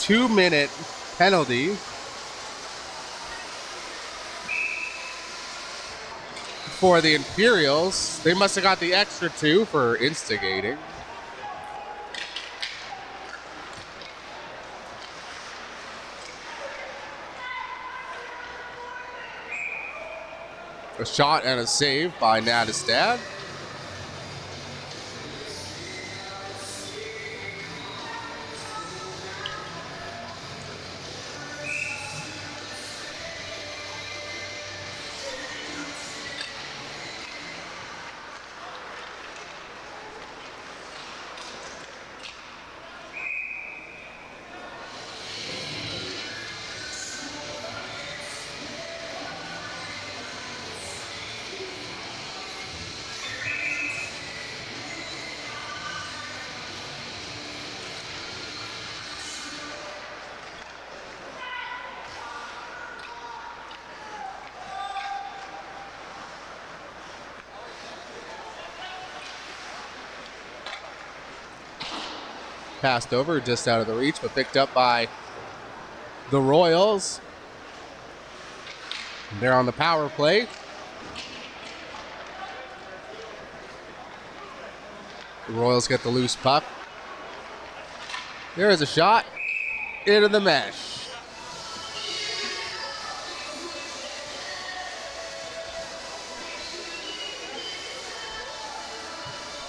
2-minute penalty for the Imperials. They must have got the extra 2 for instigating. A shot and a save by Nadestad. Passed over just out of the reach, but picked up by the Royals. They're on the power play. The Royals get the loose puck. There is a shot into the mesh.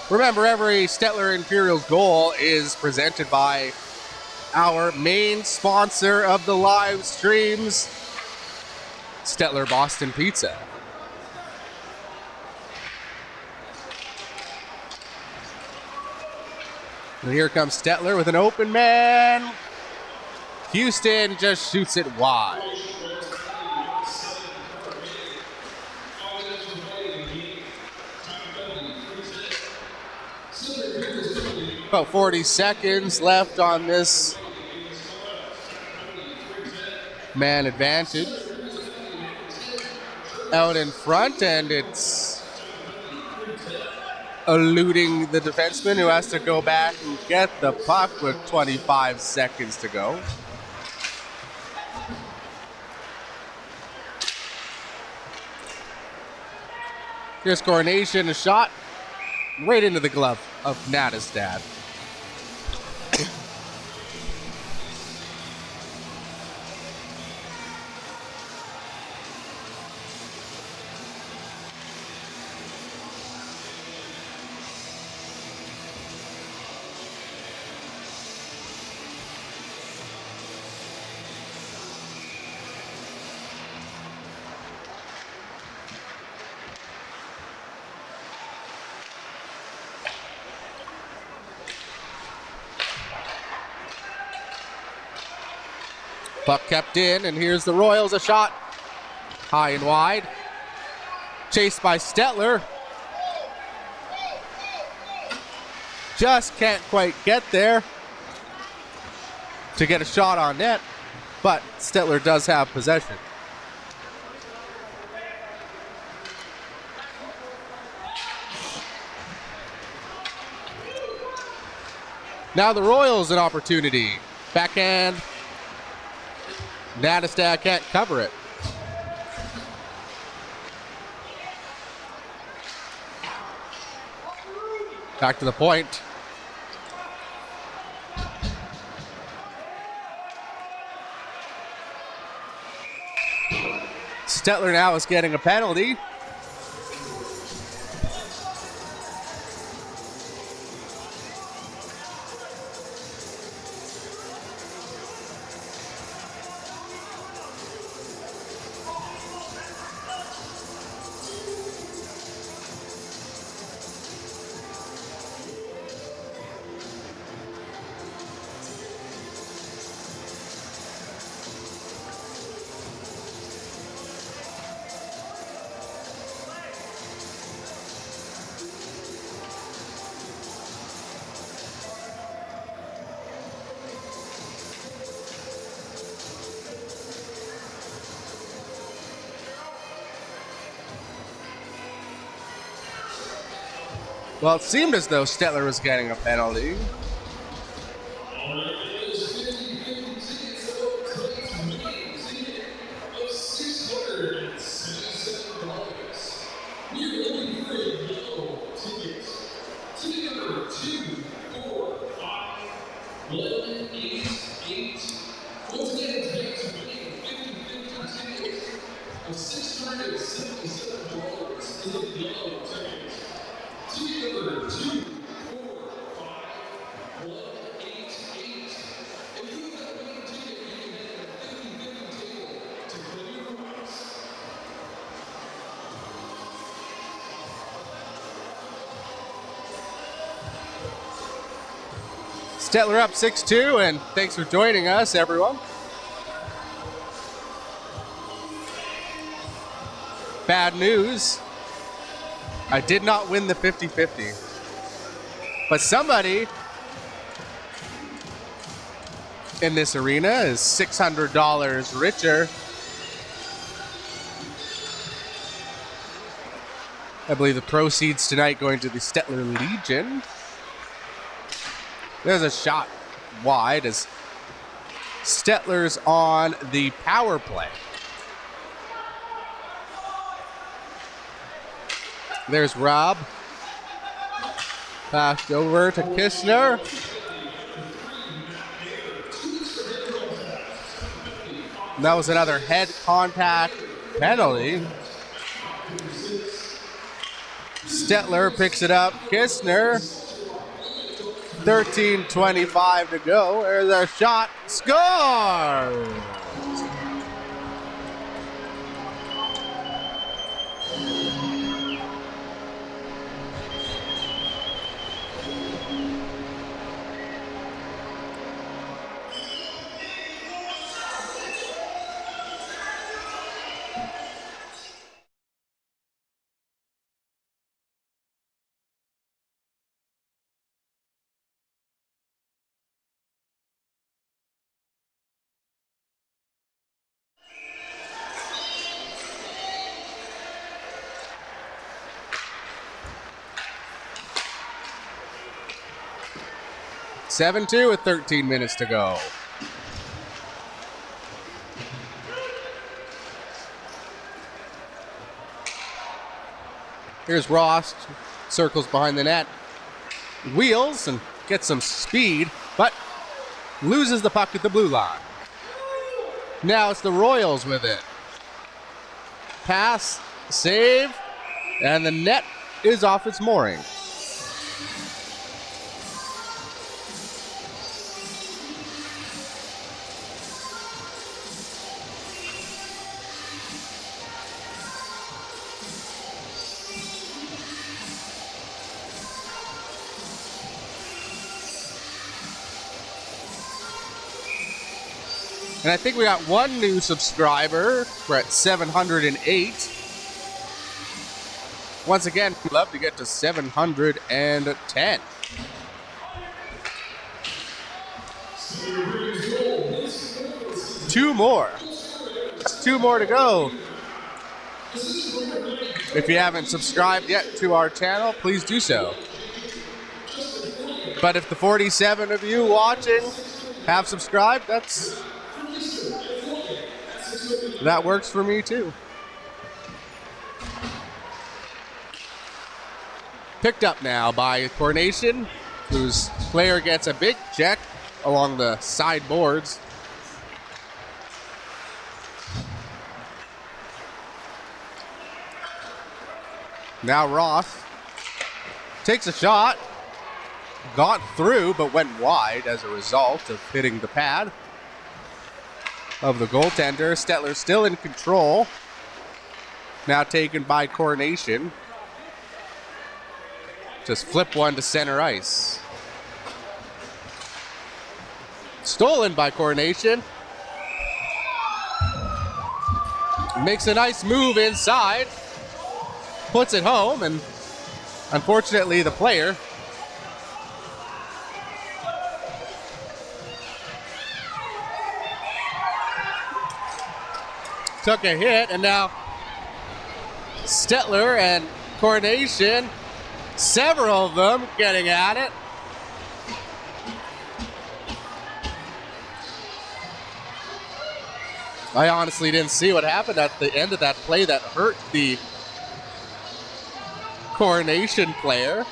Remember, every Stettler Imperials goal is presented by our main sponsor of the live streams, Stettler Boston Pizza. And here comes Stettler with an open man. Houston just shoots it wide. About 40 seconds left on this man advantage. Out in front, and it's eluding the defenseman, who has to go back and get the puck with 25 seconds to go. Here's Coronation, a shot right into the glove of Nadestad. Puck kept in, and here's the Royals, a shot high and wide. Chased by Stettler. Just can't quite get there to get a shot on net, but Stettler does have possession. Now the Royals an opportunity. Backhand. Nadestad can't cover it. Back to the point. Stettler now is getting a penalty. Well, it seemed as though Stettler was getting a penalty. Stettler up 6-2, and thanks for joining us, everyone. Bad news. I did not win the 50-50. But somebody in this arena is $600 richer. I believe the proceeds tonight going to the Stettler Legion. There's a shot wide as Stettler's on the power play. There's Rob. Passed over to Kistner. And that was another head contact penalty. Stettler picks it up. Kistner. 13:25 to go. There's a shot. Score! (7-2) with 13 minutes to go. Here's Ross, circles behind the net, wheels and gets some speed, but loses the puck at the blue line. Now it's the Royals with it. Pass, save, and the net is off its mooring. And I think we got one new subscriber. We're at 708. Once again, we'd love to get to 710. Two more. Two more to go. If you haven't subscribed yet to our channel, please do so. But if the 47 of you watching have subscribed, that works for me too. Picked up now by Coronation, whose player gets a big check along the side boards. Now Ross takes a shot, got through, but went wide as a result of hitting the pad of the goaltender. Stettler still in control. Now taken by Coronation. Just flip one to center ice. Stolen by Coronation. Makes a nice move inside. Puts it home, and unfortunately the player took a hit, and now Stettler and Coronation Several of them getting at it. I honestly didn't see what happened at the end of that play that hurt the Coronation player.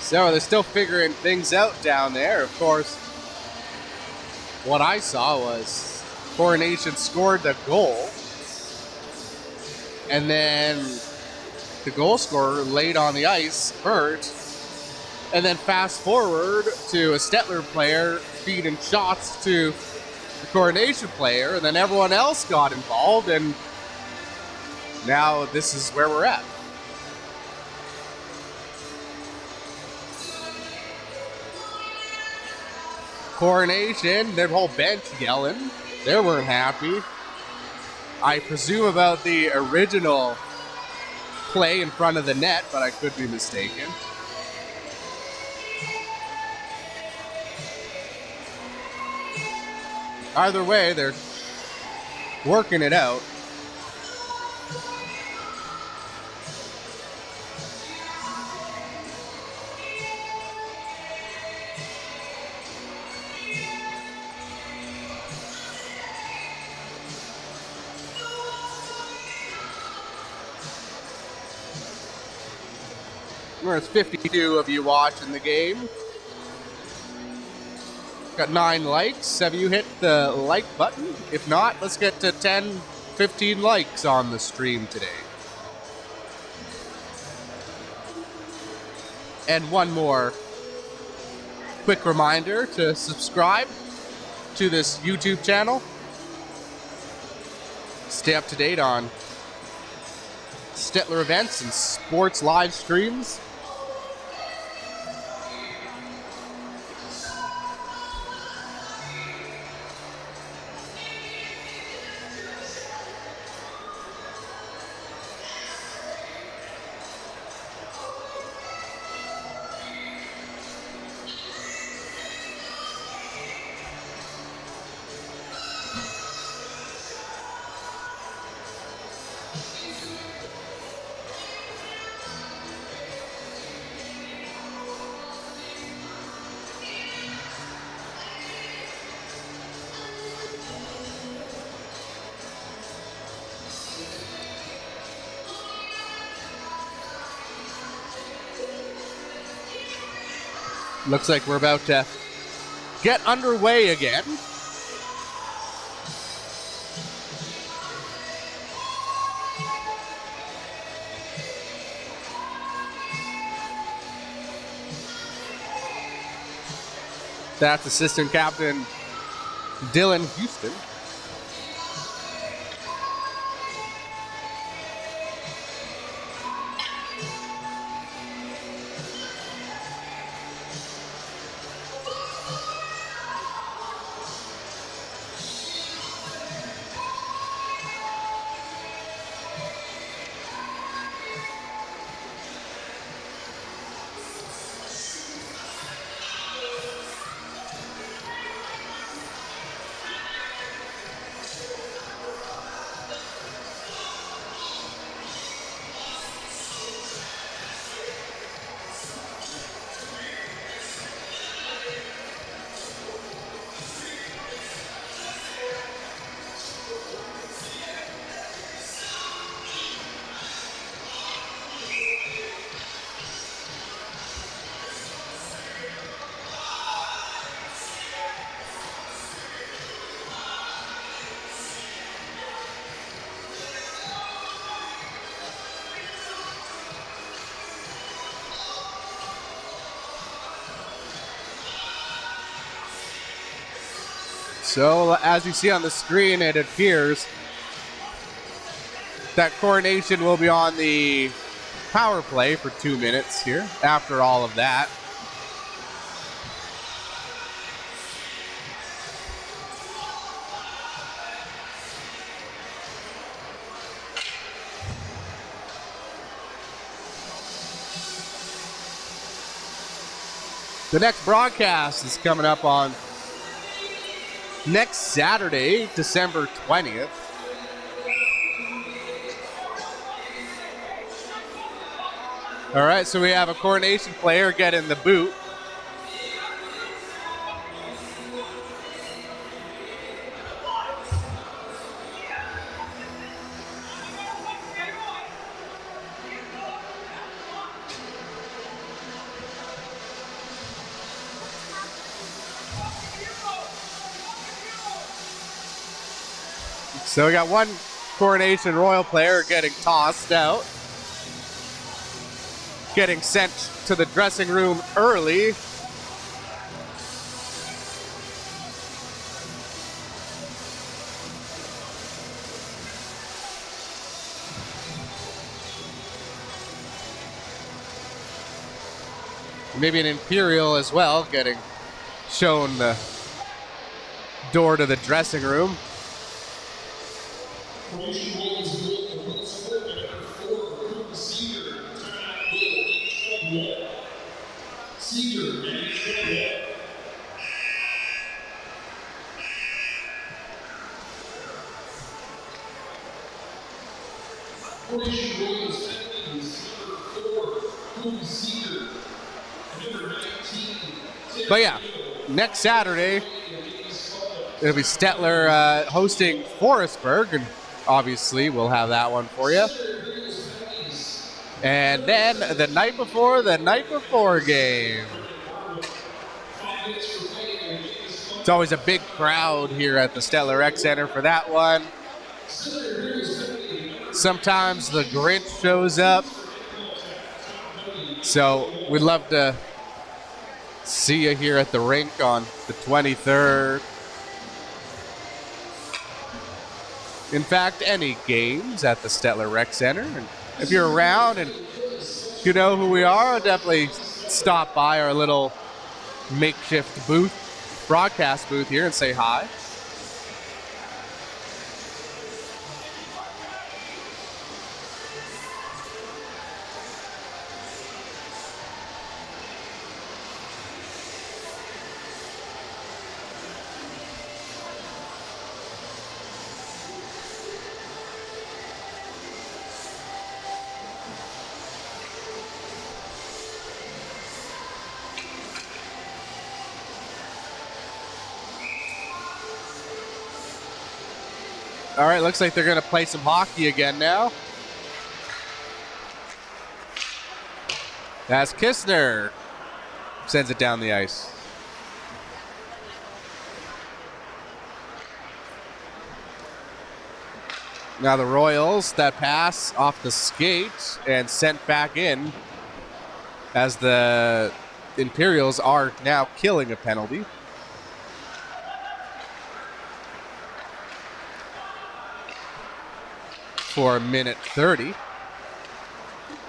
So they're still figuring things out down there. Of course, what I saw was Coronation scored the goal, and then the goal scorer laid on the ice, hurt, and then fast forward to a Stettler player feeding shots to the Coronation player, and then everyone else got involved, and now this is where we're at. Coronation, their whole bench yelling. They weren't happy. I presume about the original play in front of the net, but I could be mistaken. Either way, they're working it out. There's 52 of you watching the game. Got 9 likes. Have you hit the like button? If not, let's get to 10, 15 likes on the stream today. And one more quick reminder to subscribe to this YouTube channel. Stay up to date on Stettler events and sports live streams. Looks like we're about to get underway again. That's assistant captain Dylan Houston. So, as you see on the screen, it appears that Coronation will be on the power play for 2 minutes here after all of that. The next broadcast is coming up on next Saturday, December 20th. All right, so we have a Coronation player getting the boot. So we got one Coronation Royal player getting tossed out. Getting sent to the dressing room early. Maybe an Imperial as well getting shown the door to the dressing room. But yeah, next Saturday, it'll be Stettler hosting Forestburg, and obviously we'll have that one for you. And then the night before game. It's always a big crowd here at the Stettler Rec Center for that one. Sometimes the Grinch shows up. So we'd love to see you here at the rink on the 23rd. In fact, any games at the Stettler Rec Center. And if you're around and you know who we are, definitely stop by our little makeshift booth, broadcast booth here, and say hi. All right, looks like they're going to play some hockey again now. That's Kistner sends it down the ice. Now the Royals, that pass off the skate and sent back in as the Imperials are now killing a penalty. For minute 30.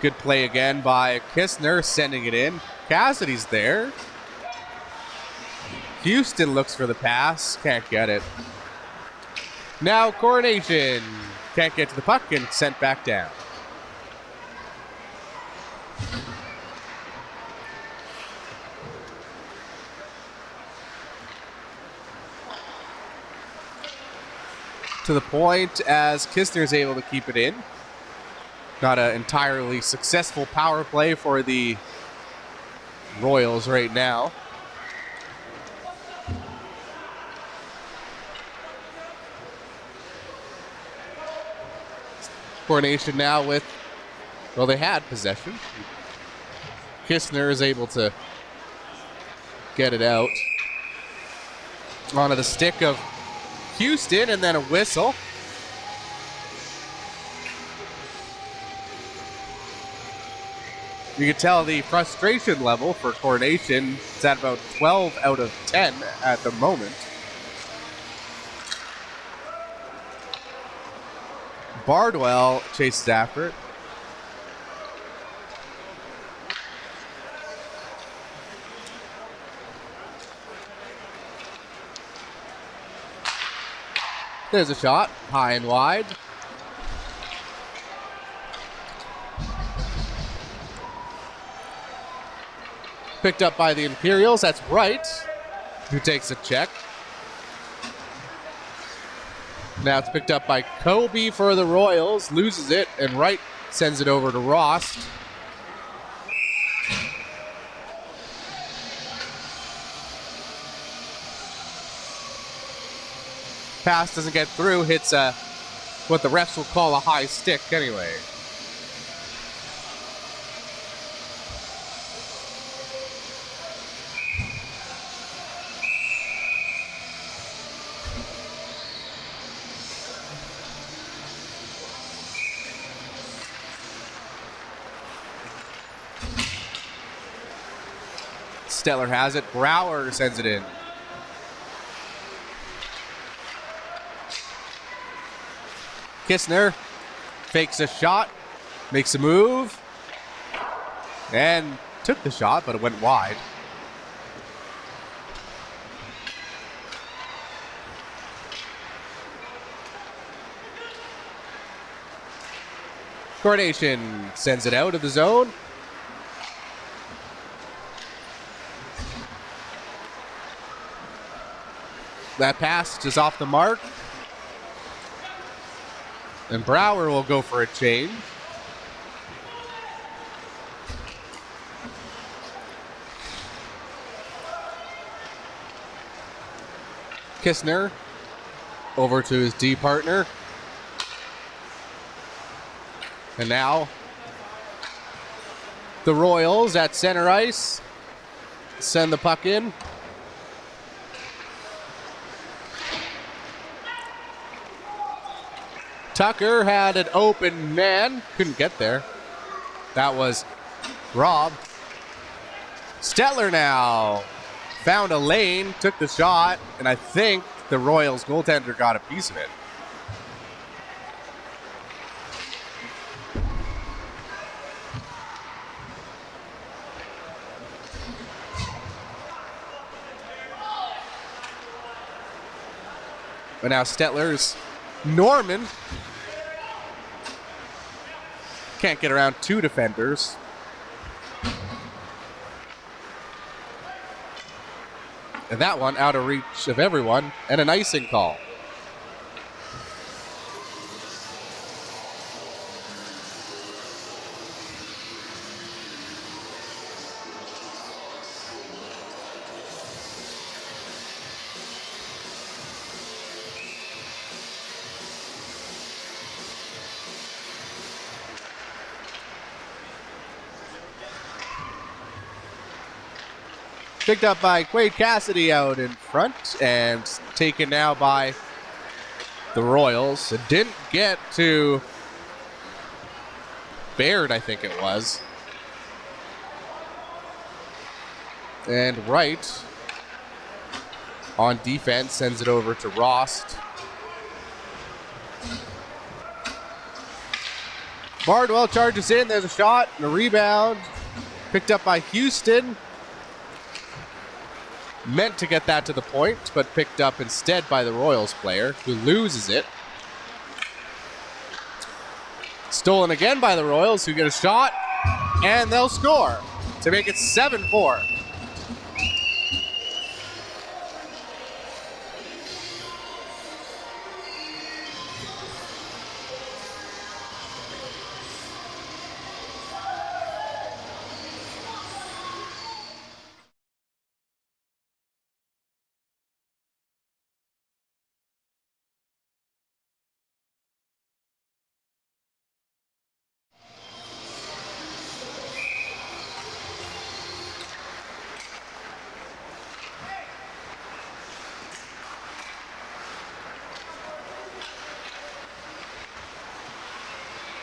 Good play again by Kistner, sending it in. Cassidy's there. Houston looks for the pass, can't get it. Now Coronation can't get to the puck and sent back down. To the point as Kistner's able to keep it in. Not an entirely successful power play for the Royals right now. Coronation now with, well, they had possession. Kistner is able to get it out onto the stick of Houston, and then a whistle. You can tell the frustration level for Coronation is at about 12 out of 10 at the moment. Bardwell chases after it. There's a shot, high and wide. Picked up by the Imperials, that's Wright, who takes a check. Now it's picked up by Kobe for the Royals, loses it, and Wright sends it over to Rost. Pass doesn't get through, hits what the refs will call a high stick anyway. Stettler has it, Brower sends it in. Kistner fakes a shot, makes a move, and took the shot, but it went wide. Coronation sends it out of the zone. That pass is off the mark. And Brower will go for a change. Kistner over to his D partner. And now the Royals at center ice send the puck in. Tucker had an open man, couldn't get there. That was Rob. Stettler now found a lane, took the shot, and I think the Royals goaltender got a piece of it. But now Stettler's Norman can't get around two defenders. And that one out of reach of everyone, and an icing call. Picked up by Quade Cassidy out in front and taken now by the Royals. It didn't get to Baird, I think it was. And Wright on defense sends it over to Rost. Bardwell charges in. There's a shot and a rebound. Picked up by Houston. Meant to get that to the point, but picked up instead by the Royals player, who loses it. Stolen again by the Royals, who get a shot, and they'll score to make it 7-4.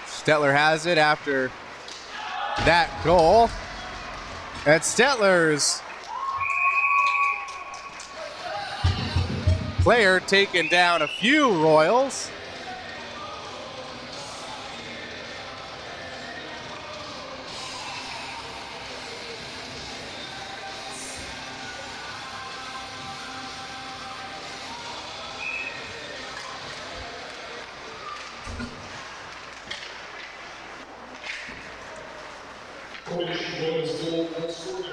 Stettler has it after that goal. And Stettler's player taking down a few Royals.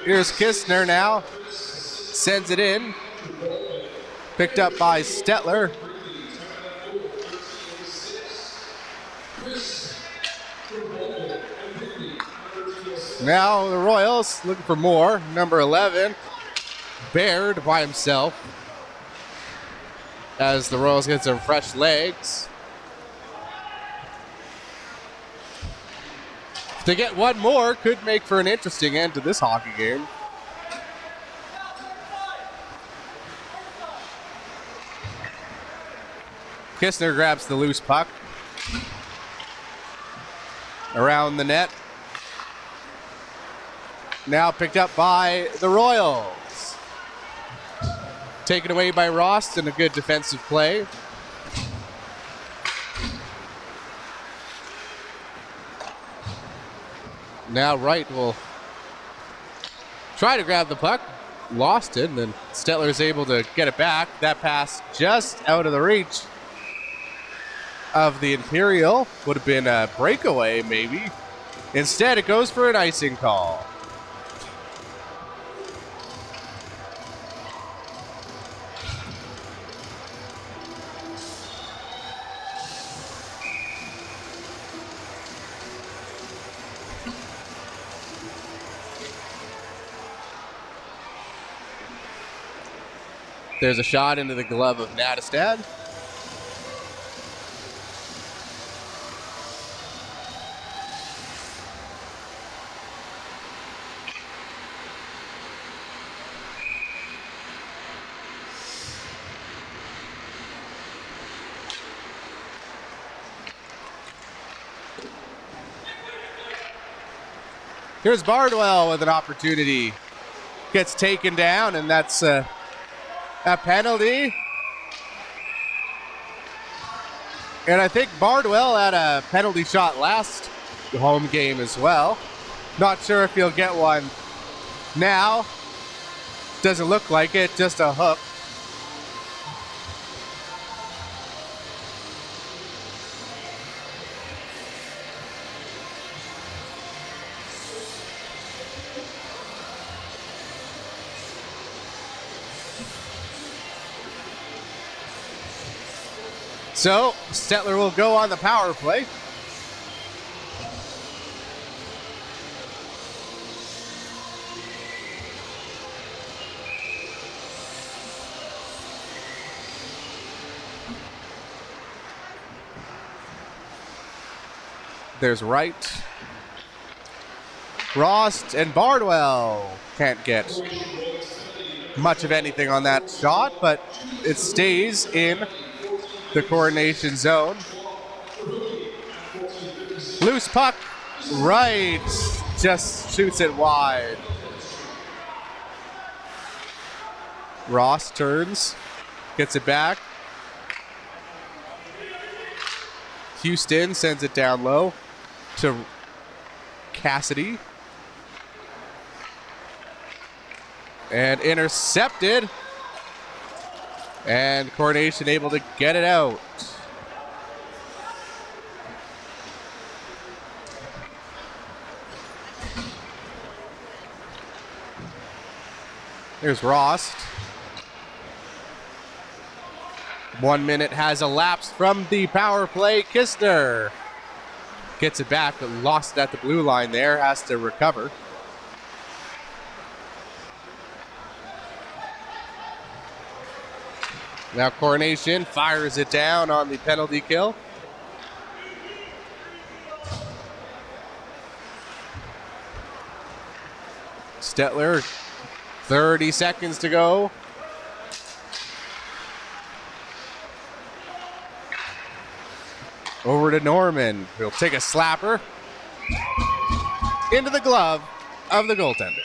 Here's Kistner now. Sends it in. Picked up by Stettler. Now the Royals looking for more. Number 11, Baird by himself. As the Royals get some fresh legs. To get one more could make for an interesting end to this hockey game. Kistner grabs the loose puck. Around the net. Now picked up by the Royals. Taken away by Rost in a good defensive play. Now Wright will try to grab the puck. Lost it, and then Stettler is able to get it back. That pass just out of the reach of the Imperial. Would have been a breakaway, maybe. Instead, it goes for an icing call. There's a shot into the glove of Nadestad. Here's Bardwell with an opportunity. Gets taken down, and that's a penalty. And I think Bardwell had a penalty shot last home game as well. Not sure if he'll get one now. Doesn't look like it, just a hook. So, Stettler will go on the power play. There's Wright. Rost and Bardwell can't get much of anything on that shot, but it stays in the Coronation zone. Loose puck, right, just shoots it wide. Ross turns, gets it back. Houston sends it down low to Cassidy. And intercepted. And Coronation able to get it out. Here's Rost. 1 minute has elapsed from the power play. Kistner gets it back, but lost it at the blue line there. Has to recover. Now Coronation fires it down on the penalty kill. Stettler, 30 seconds to go. Over to Norman. He'll take a slapper into the glove of the goaltender.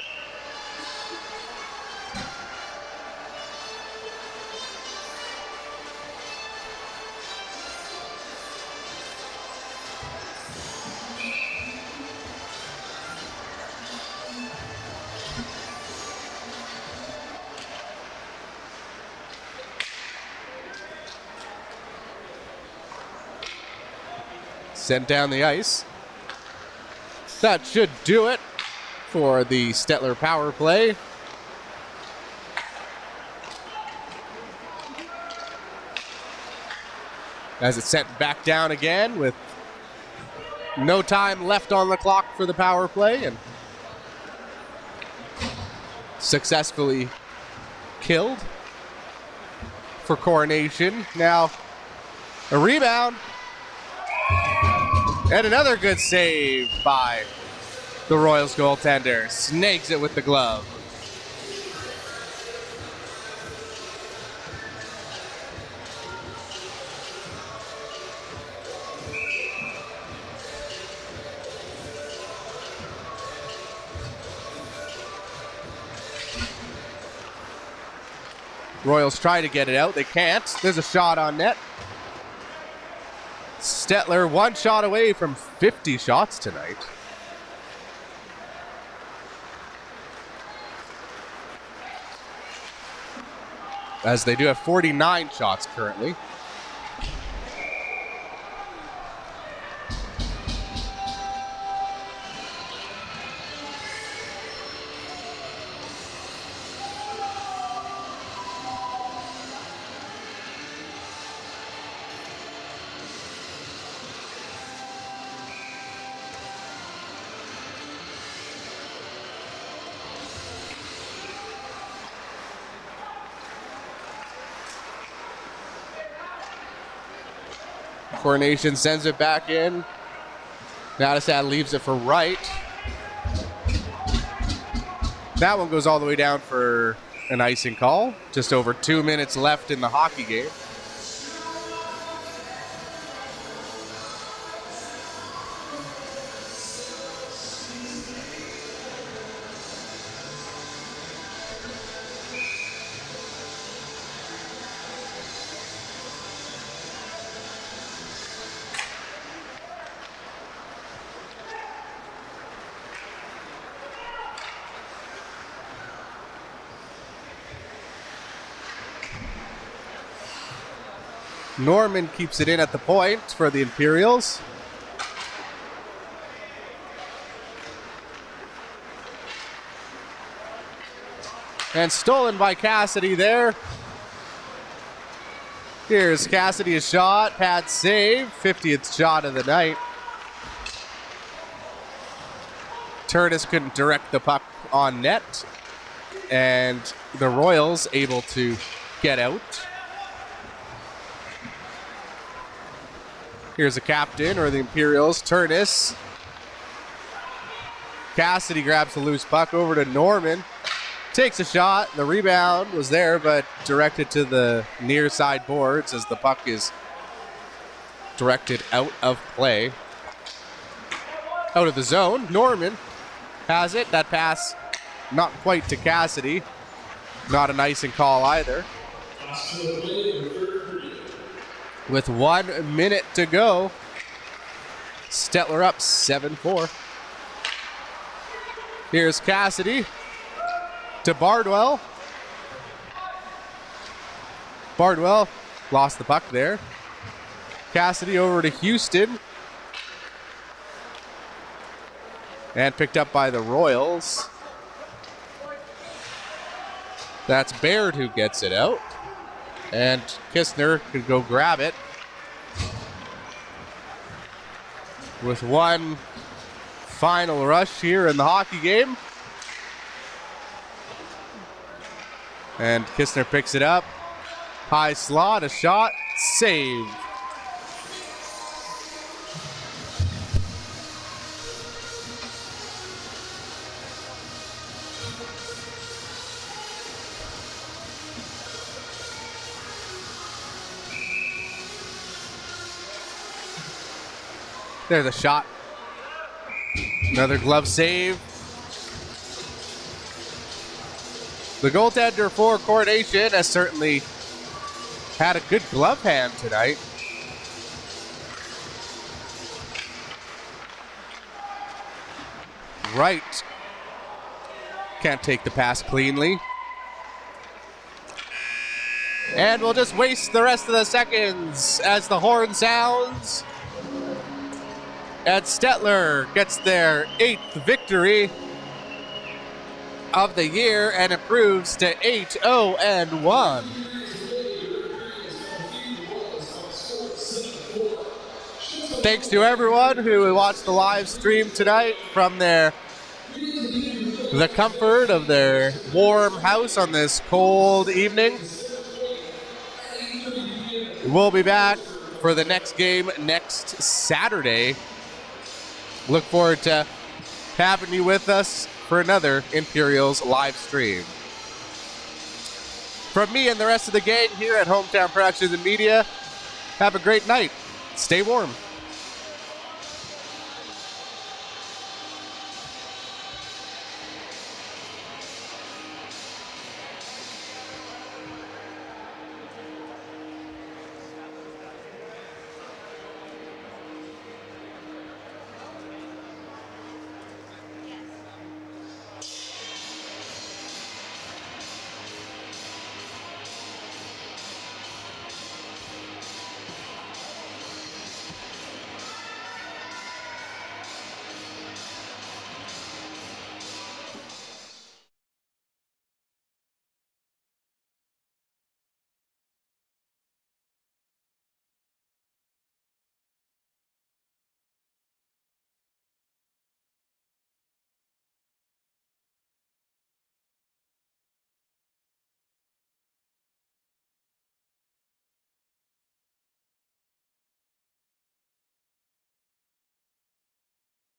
Sent down the ice. That should do it for the Stettler power play. As it's sent back down again with no time left on the clock for the power play, and successfully killed for Coronation. Now a rebound. And another good save by the Royals goaltender. Snakes it with the glove. Royals try to get it out. They can't. There's a shot on net. Stettler one shot away from 50 shots tonight. As they do have 49 shots currently. Coronation sends it back in. Madisad leaves it for right. That one goes all the way down for an icing call. Just over 2 minutes left in the hockey game. Norman keeps it in at the point for the Imperials. And stolen by Cassidy there. Here's Cassidy's shot, pad save, 50th shot of the night. Turdis couldn't direct the puck on net, and the Royals able to get out. Here's a captain, or the Imperials, Turdis. Cassidy grabs the loose puck over to Norman. Takes a shot. The rebound was there, but directed to the near side boards as the puck is directed out of play. Out of the zone. Norman has it. That pass not quite to Cassidy. Not an icing call either. With 1 minute to go, Stettler up 7-4. Here's Cassidy to Bardwell. Bardwell lost the puck there. Cassidy over to Houston. And picked up by the Royals. That's Baird who gets it out. And Kistner could go grab it. With one final rush here in the hockey game. And Kistner picks it up. High slot, a shot, saved. There's a shot. Another glove save. The goaltender for Coronation has certainly had a good glove hand tonight. Right. Can't take the pass cleanly. And we'll just waste the rest of the seconds as the horn sounds. And Stettler gets their 8th victory of the year and improves to 8-0-1. Thanks to everyone who watched the live stream tonight from the comfort of their warm house on this cold evening. We'll be back for the next game next Saturday. Look forward to having you with us for another Imperials live stream. From me and the rest of the gang here at Hometown Productions and Media, have a great night. Stay warm.